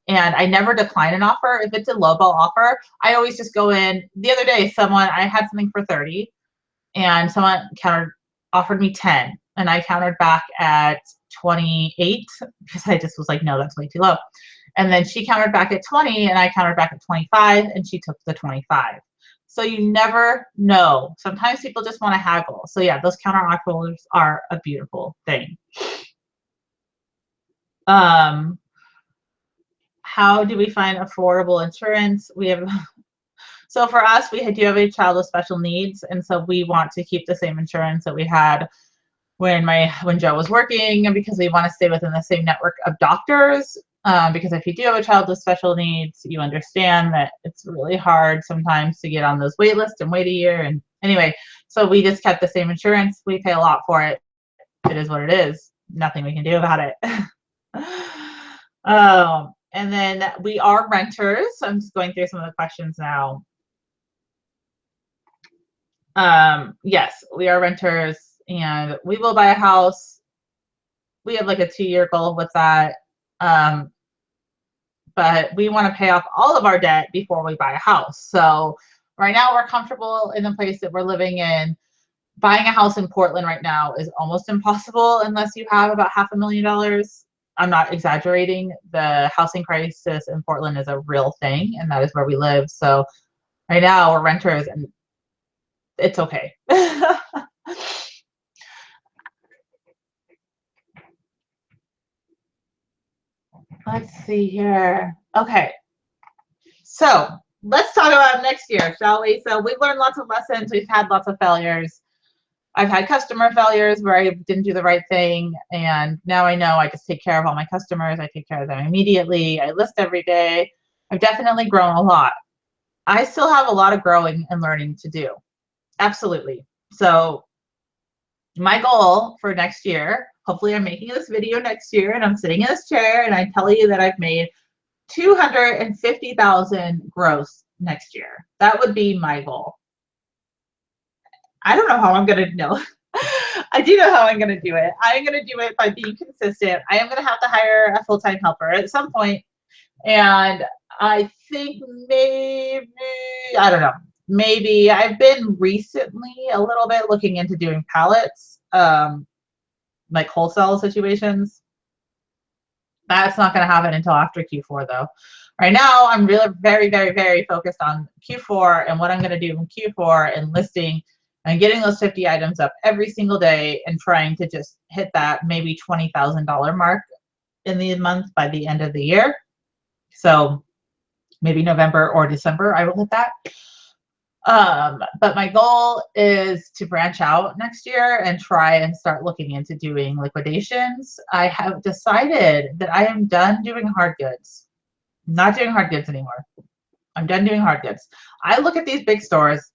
And I never decline an offer. If it's a lowball offer, I always just go in. The other day, I had something for 30 and someone offered me 10 and I countered back at 28 because I just was like, no, that's way too low. And then she countered back at 20 and I countered back at 25 and she took the 25. So you never know. Sometimes people just want to haggle. So yeah, those counter offers are a beautiful thing. How do we find affordable insurance? So for us, we do have a child with special needs, and so we want to keep the same insurance that we had when Joe was working, and because we want to stay within the same network of doctors. Because if you do have a child with special needs, you understand that it's really hard sometimes to get on those wait lists and wait a year. And anyway, so we just kept the same insurance. We pay a lot for it. It is what it is. Nothing we can do about it. And then we are renters. So I'm just going through some of the questions now. Yes, we are renters and we will buy a house. We have like a 2-year goal with that. But we want to pay off all of our debt before we buy a house. So right now we're comfortable in the place that we're living in. Buying a house in Portland right now is almost impossible unless you have about $500,000. I'm not exaggerating. The housing crisis in Portland is a real thing, and that is where we live. So right now we're renters and it's okay. Let's see here. Okay. So let's talk about next year, shall we? So we've learned lots of lessons. We've had lots of failures. I've had customer failures where I didn't do the right thing. And now I know I just take care of all my customers. I take care of them immediately. I list every day. I've definitely grown a lot. I still have a lot of growing and learning to do. Absolutely. So my goal for next year, hopefully I'm making this video next year and I'm sitting in this chair and I tell you that I've made $250,000 gross next year. That would be my goal. I don't know how I'm going to know. I do know how I'm going to do it. I'm going to do it by being consistent. I am going to have to hire a full-time helper at some point. And I think maybe, I don't know, maybe I've been recently a little bit looking into doing pallets, like wholesale situations. That's not going to happen until after Q4 though. Right now, I'm really very, very, very focused on Q4 and what I'm going to do in Q4 and listing and getting those 50 items up every single day and trying to just hit that maybe $20,000 mark in the month by the end of the year. So maybe November or December, I will hit that. But my goal is to branch out next year and try and start looking into doing liquidations. I have decided that I am done doing hard goods. I'm not doing hard goods anymore. I'm done doing hard goods. I look at these big stores.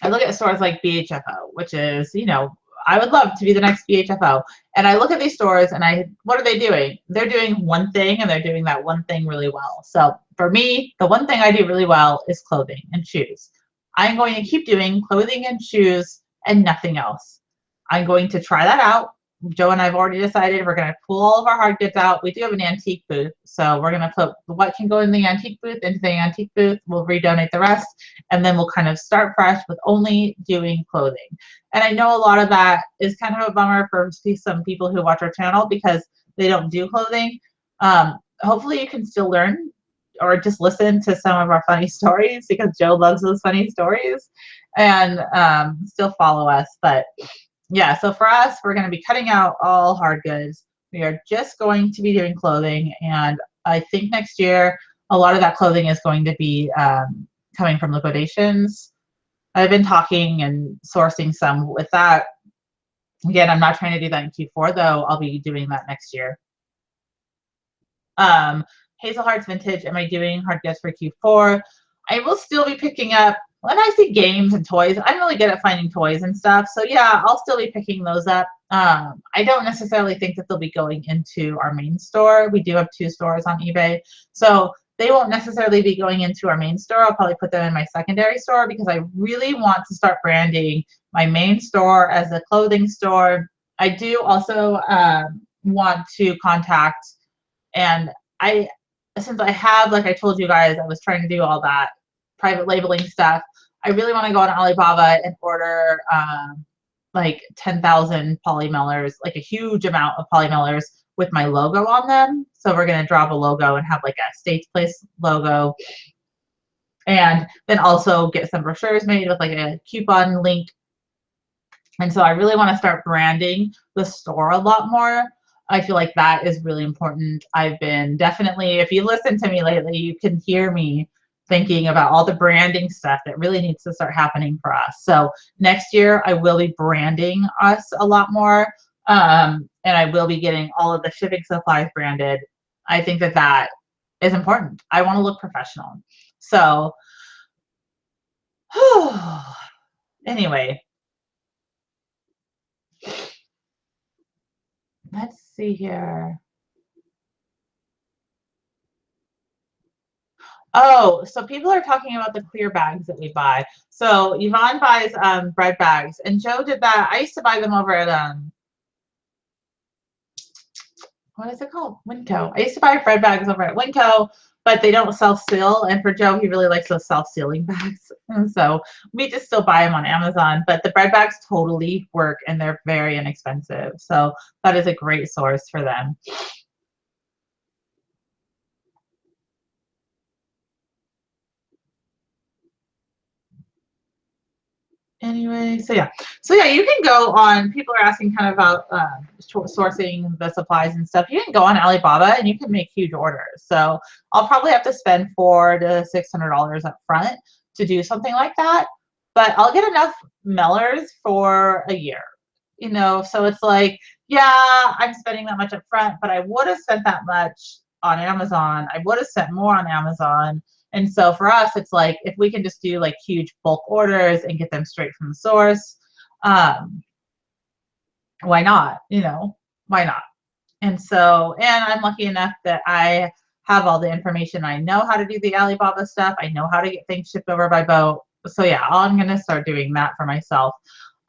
I look at stores like BHFO, which is, you know, I would love to be the next BHFO. And I look at these stores and what are they doing? They're doing one thing and they're doing that one thing really well. So for me, the one thing I do really well is clothing and shoes. I'm going to keep doing clothing and shoes and nothing else. I'm going to try that out. Joe and I have already decided we're going to pull all of our hard goods out. We do have an antique booth, so we're going to put what can go in the antique booth into the antique booth. We'll redonate the rest, and then we'll kind of start fresh with only doing clothing. And I know a lot of that is kind of a bummer for some people who watch our channel because they don't do clothing. Hopefully you can still learn or just listen to some of our funny stories because Joe loves those funny stories and still follow us. But yeah, so for us, we're going to be cutting out all hard goods. We are just going to be doing clothing. And I think next year, a lot of that clothing is going to be coming from liquidations. I've been talking and sourcing some with that. Again, I'm not trying to do that in Q4, though. I'll be doing that next year. Hazel Hearts Vintage, am I doing hard goods for Q4? I will still be picking up, when I see games and toys, I'm really good at finding toys and stuff. So yeah, I'll still be picking those up. I don't necessarily think that they'll be going into our main store. We do have 2 stores on eBay. So they won't necessarily be going into our main store. I'll probably put them in my secondary store because I really want to start branding my main store as a clothing store. I do also want to contact, and since I have, like I told you guys, I was trying to do all that private labeling stuff. I really want to go on Alibaba and order like 10,000 poly mailers, like a huge amount of poly mailers with my logo on them. So we're going to drop a logo and have like a States Place logo. And then also get some brochures made with like a coupon link. And so I really want to start branding the store a lot more. I feel like that is really important. I've been definitely, if you listen to me lately, you can hear me thinking about all the branding stuff that really needs to start happening for us. So next year I will be branding us a lot more. And I will be getting all of the shipping supplies branded. I think that that is important. I want to look professional. So anyway, let's see here. Oh, so people are talking about the clear bags that we buy. So Yvonne buys bread bags, and Joe did that. I used to buy them over at what is it called? Winco. I used to buy bread bags over at Winco, but they don't self-seal. And for Joe, he really likes those self-sealing bags. And so we just still buy them on Amazon. But the bread bags totally work, and they're very inexpensive. So that is a great source for them. Anyway, so yeah, you can go on, people are asking kind of about sourcing the supplies and stuff. You can go on Alibaba and you can make huge orders. So I'll probably have to spend $400 to $600 up front to do something like that, but I'll get enough mailers for a year, you know. So it's like, yeah, I'm spending that much up front, but I would have spent that much on Amazon. I would have spent more on Amazon. And so for us, it's like, if we can just do like huge bulk orders and get them straight from the source, why not? You know, why not? And so, and I'm lucky enough that I have all the information. I know how to do the Alibaba stuff. I know how to get things shipped over by boat. So yeah, I'm going to start doing that for myself.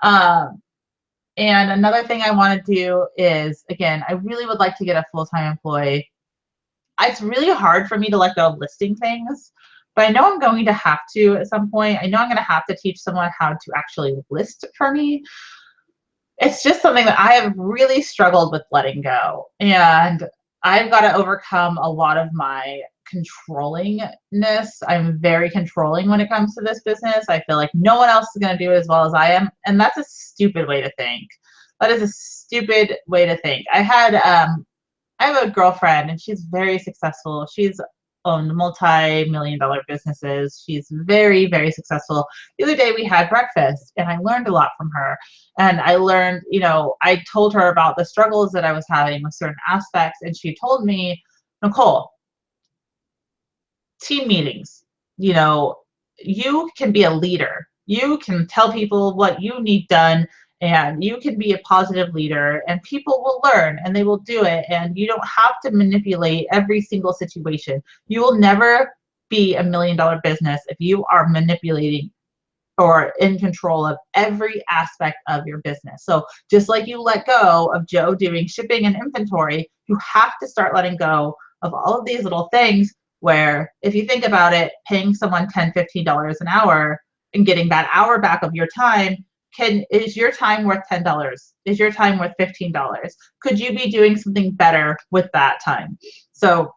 And another thing I want to do is, again, I really would like to get a full-time employee. It's really hard for me to let go of listing things, but I know I'm going to have to at some point. I know I'm going to have to teach someone how to actually list for me. it's just something that I have really struggled with letting go. And I've got to overcome a lot of my controllingness. I'm very controlling when it comes to this business. I feel like no one else is going to do it as well as I am. And that's a stupid way to think. That is a stupid way to think. I have a girlfriend and she's very successful. She's owned multi-million-dollar businesses. She's very, very successful. The other day we had breakfast and I learned a lot from her. And I learned, I told her about the struggles that I was having with certain aspects. And she told me, Nicole, team meetings, you can be a leader. You can tell people what you need done and you can be a positive leader and people will learn and they will do it. And you don't have to manipulate every single situation. You will never be $1 million business if you are manipulating or in control of every aspect of your business. So just like you let go of Joe doing shipping and inventory, you have to start letting go of all of these little things where if you think about it, paying someone $10, $15 an hour and getting that hour back of your time, is your time worth $10? Is your time worth $15? Could you be doing something better with that time? So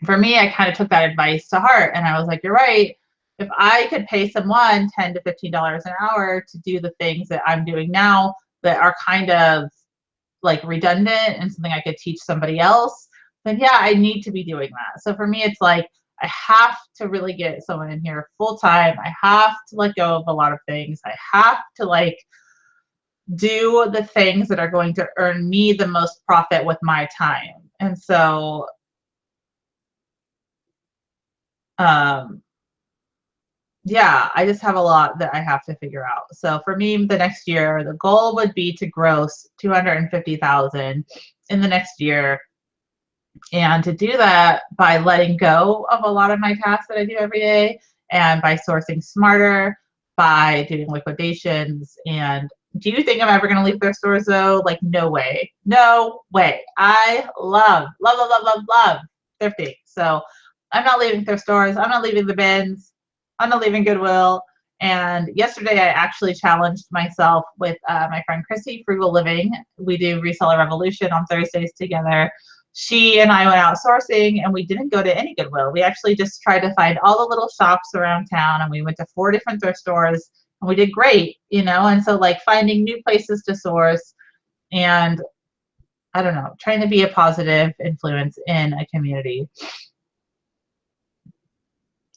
for me, I kind of took that advice to heart and I was like, you're right. If I could pay someone $10 to $15 an hour to do the things that I'm doing now that are kind of like redundant and something I could teach somebody else, then yeah, I need to be doing that. So for me, it's like, I have to really get someone in here full time. I have to let go of a lot of things. I have to like do the things that are going to earn me the most profit with my time. And so, yeah, I just have a lot that I have to figure out. So for me, the next year, the goal would be to gross 250,000 in the next year. And to do that by letting go of a lot of my tasks that I do every day and by sourcing smarter, by doing liquidations. And do you think I'm ever going to leave thrift stores though? Like, no way. No way. I love thrifting. So I'm not leaving thrift stores. I'm not leaving the bins. I'm not leaving Goodwill. And yesterday I actually challenged myself with my friend Chrissy, Frugal Living. We do Reseller Revolution on Thursdays together. She and I went out sourcing and we didn't go to any Goodwill. We actually just tried to find all the little shops around town and we went to 4 different thrift stores and we did great, and so like finding new places to source and I don't know, trying to be a positive influence in a community.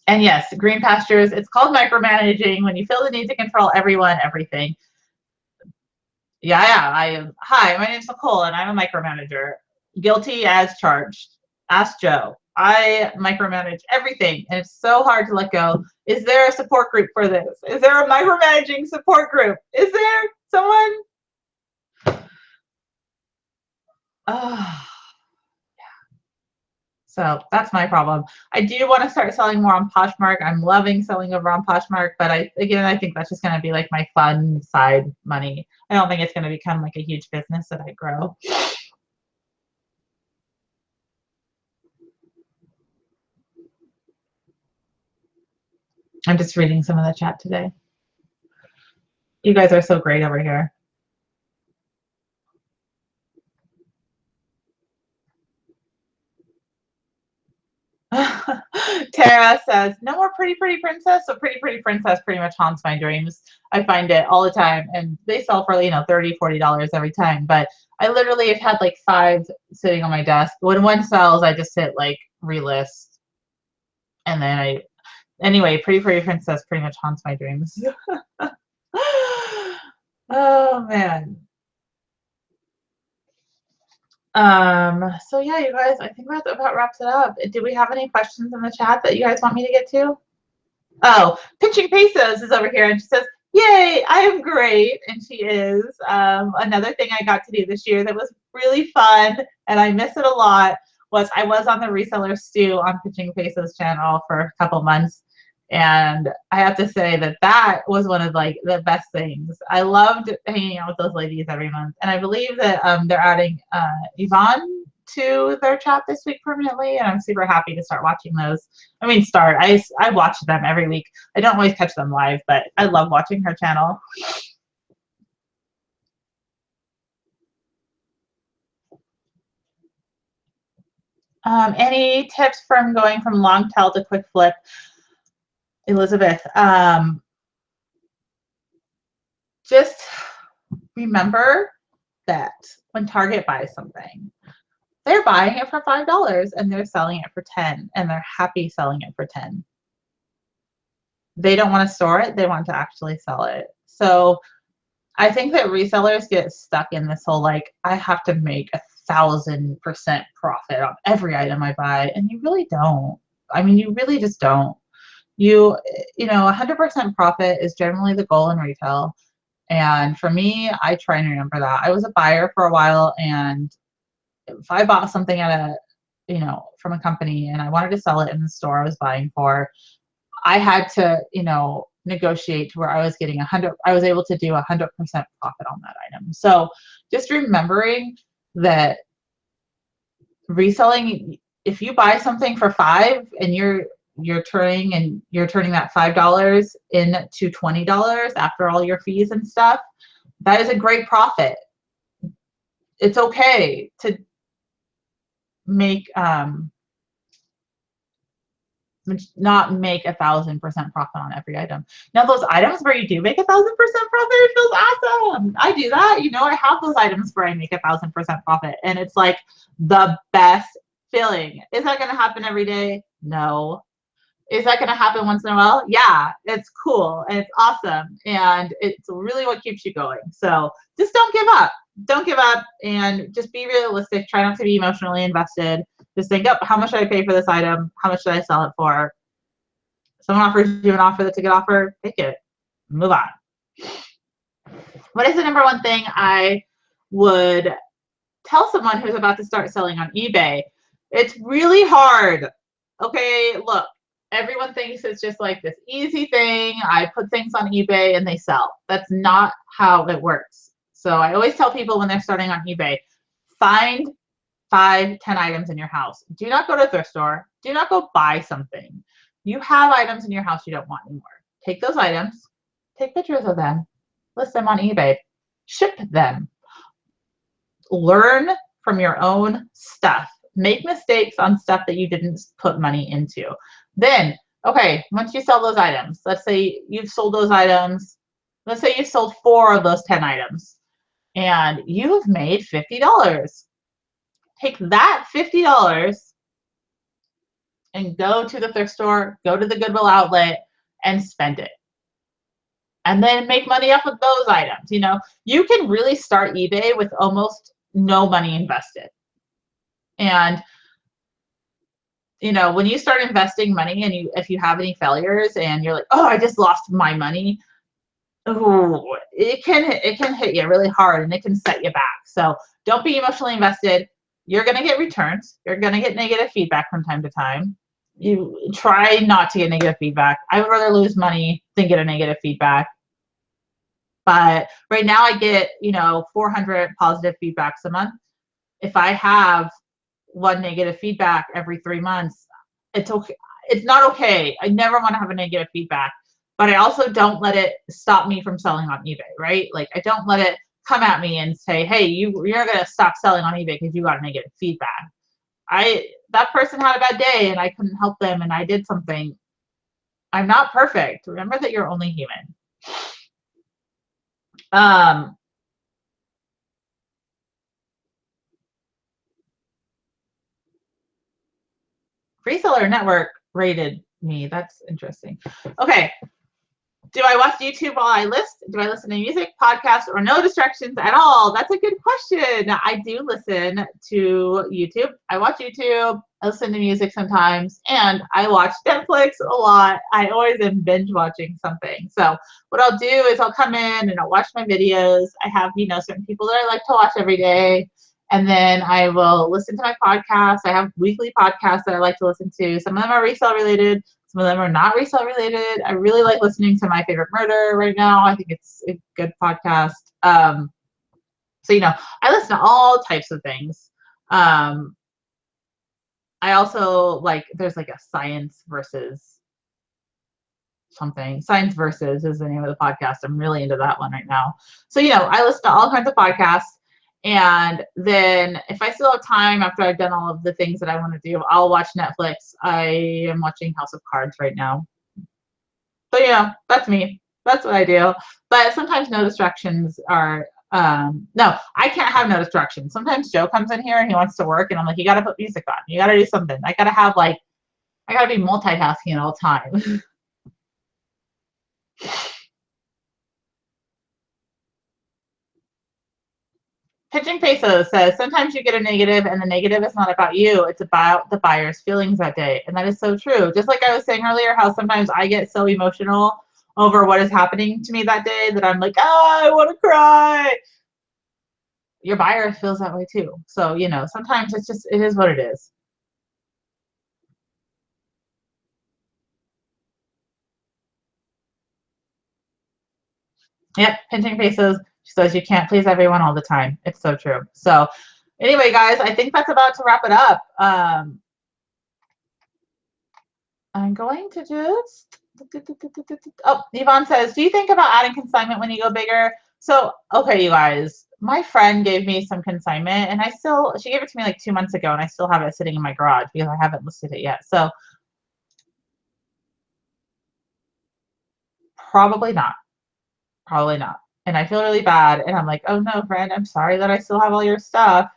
And yes, green pastures, it's called micromanaging when you feel the need to control everyone, everything. Yeah, hi, my name's Nicole and I'm a micromanager. Guilty as charged. Ask Joe. I micromanage everything and it's so hard to let go. Is there a support group for this? Is there a micromanaging support group? Is there someone? Oh, yeah. So that's my problem. I do want to start selling more on Poshmark. I'm loving selling over on Poshmark, but I think that's just going to be like my fun side money. I don't think it's going to become like a huge business that I grow. I'm just reading some of the chat today. You guys are so great over here. Tara says, no more pretty princess. So pretty princess pretty much haunts my dreams. I find it all the time and they sell for $30, $40 every time. But I literally have had like 5 sitting on my desk. When one sells, I just hit like relist. And then anyway, pretty princess pretty much haunts my dreams. Oh man. So yeah, you guys, I think that about wraps it up. Do we have any questions in the chat that you guys want me to get to? Oh, Pinching Pesos is over here and she says, yay, I am great. And she is. Another thing I got to do this year that was really fun and I miss it a lot was I was on the Reseller Stew on Pinching Pesos channel for a couple months. And I have to say that was one of like the best things. I loved hanging out with those ladies every month. And I believe that they're adding Yvonne to their chat this week permanently. And I'm super happy to start watching those. I mean, I watch them every week. I don't always catch them live, but I love watching her channel. Any tips from going from long tail to quick flip? Elizabeth, just remember that when Target buys something, they're buying it for $5 and they're selling it for 10 and they're happy selling it for 10. They don't want to store it, they want to actually sell it. So I think that resellers get stuck in this whole like, I have to make 1,000% profit on every item I buy, and you really don't. I mean, you really just don't. You know, 100% profit is generally the goal in retail. And for me, I try and remember that. I was a buyer for a while, and if I bought something at a, from a company and I wanted to sell it in the store I was buying for, I had to, negotiate to where I was getting I was able to do 100% profit on that item. So just remembering that reselling, if you buy something for $5 and you're turning that $5 into $20 after all your fees and stuff, that is a great profit. It's okay to make not make 1,000% profit on every item. Now those items where you do make 1,000% profit, it feels awesome. I do that. I have those items where I make 1,000% profit, and it's like the best feeling. Is that going to happen every day? No. Is that going to happen once in a while? Yeah, it's cool and it's awesome, and it's really what keeps you going. So just don't give up. Don't give up, and just be realistic. Try not to be emotionally invested. Just think, oh, how much should I pay for this item? How much should I sell it for? Someone offers you an offer that's a good offer, take it. Move on. What is the number one thing I would tell someone who's about to start selling on eBay? It's really hard. Okay, look, everyone thinks it's just like this easy thing. I put things on eBay and they sell. That's not how it works. So I always tell people when they're starting on eBay, find 5, 10 items in your house. Do not go to a thrift store. Do not go buy something. You have items in your house you don't want anymore. Take those items, take pictures of them, list them on eBay, ship them. Learn from your own stuff. Make mistakes on stuff that you didn't put money into. Then, okay, once you sell those items, let's say you've sold those items, let's say you sold 4 of those 10 items, and you've made $50. Take that $50 and go to the thrift store, go to the Goodwill outlet, and spend it. And then make money off of those items. You can really start eBay with almost no money invested. And when you start investing money, and if you have any failures and you're like, oh, I just lost my money, ooh, it can hit you really hard, and it can set you back. So don't be emotionally invested. You're going to get returns. You're going to get negative feedback from time to time. You try not to get negative feedback. I would rather lose money than get a negative feedback. But right now I get, 400 positive feedbacks a month. If I have 1 negative feedback every 3 months, it's okay. It's not okay. I never want to have a negative feedback, but I also don't let it stop me from selling on eBay, right? Like, I don't let it come at me and say, hey, you're going to stop selling on eBay because you got a negative feedback. That person had a bad day and I couldn't help them and I did something. I'm not perfect. Remember that you're only human. Reseller Network rated me. That's interesting. Okay. Do I watch YouTube while I list? Do I listen to music, podcasts, or no distractions at all? That's a good question. I do listen to YouTube. I watch YouTube. I listen to music sometimes, and I watch Netflix a lot. I always am binge watching something. So what I'll do is I'll come in and I'll watch my videos. I have, certain people that I like to watch every day. And then I will listen to my podcasts. I have weekly podcasts that I like to listen to. Some of them are resale related. Some of them are not resale related. I really like listening to My Favorite Murder right now. I think it's a good podcast. So, I listen to all types of things. I also there's like a science versus something. Science versus is the name of the podcast. I'm really into that one right now. So, I listen to all kinds of podcasts. And then if I still have time after I've done all of the things that I want to do, I'll watch Netflix. I am watching House of Cards right now. So yeah, that's me. That's what I do. But sometimes no distractions are no, I can't have no distractions. Sometimes Joe comes in here and he wants to work and I'm like, you gotta put music on. You gotta do something. I gotta be multitasking at all times. Pitching Pesos says, sometimes you get a negative and the negative is not about you. It's about the buyer's feelings that day. And that is so true. Just like I was saying earlier, how sometimes I get so emotional over what is happening to me that day that I'm like, oh, I want to cry. Your buyer feels that way too. So, you know, sometimes it is what it is. Yep, Pinching Pesos. She says you can't please everyone all the time. It's so true. So anyway, guys, I think that's about to wrap it up. I'm going to just, oh, Yvonne says, do you think about adding consignment when you go bigger? So, okay, you guys, my friend gave me some consignment and she gave it to me like 2 months ago and I still have it sitting in my garage because I haven't listed it yet. So probably not. Probably not. And I feel really bad. And I'm like, oh no, friend, I'm sorry that I still have all your stuff.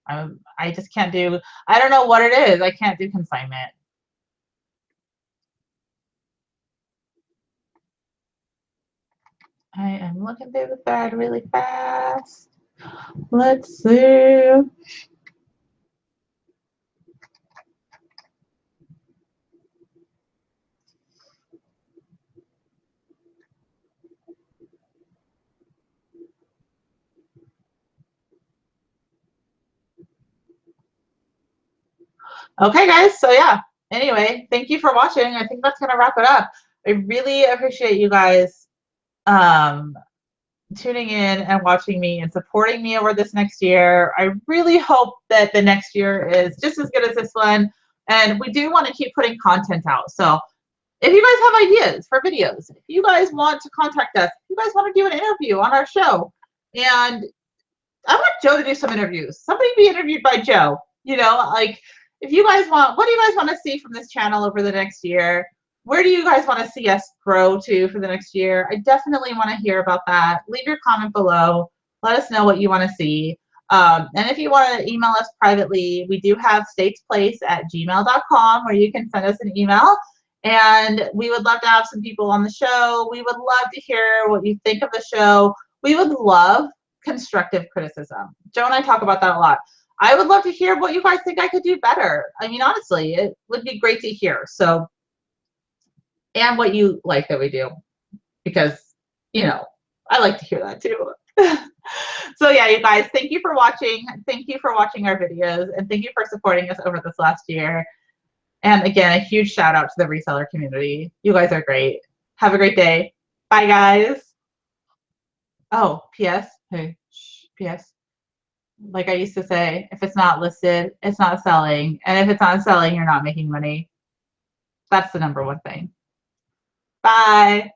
I just can't do, I don't know what it is. I can't do consignment. I am looking through the thread really fast. Let's see. Okay, guys. So yeah. Anyway, thank you for watching. I think that's gonna wrap it up. I really appreciate you guys tuning in and watching me and supporting me over this next year. I really hope that the next year is just as good as this one. And we do want to keep putting content out. So if you guys have ideas for videos, if you guys want to contact us, if you guys want to do an interview on our show, and I want Joe to do some interviews. Somebody be interviewed by Joe. You know, like if you guys want, what do you guys want to see from this channel over the next year? Where do you guys want to see us grow to for the next year? I definitely want to hear about that. Leave your comment below. Let us know what you want to see. And if you want to email us privately, we do have statesplace@gmail.com where you can send us an email. And we would love to have some people on the show. We would love to hear what you think of the show. We would love constructive criticism. Joe and I talk about that a lot. I would love to hear what you guys think I could do better. I mean, honestly, it would be great to hear. So, and what you like that we do, because, you know, I like to hear that too. So yeah, you guys, thank you for watching. Thank you for watching our videos and thank you for supporting us over this last year. And again, a huge shout out to the reseller community. You guys are great. Have a great day. Bye, guys. Oh, P.S. Hey, P.S. Like I used to say, if it's not listed, it's not selling. And if it's not selling, you're not making money. That's the number one thing. Bye.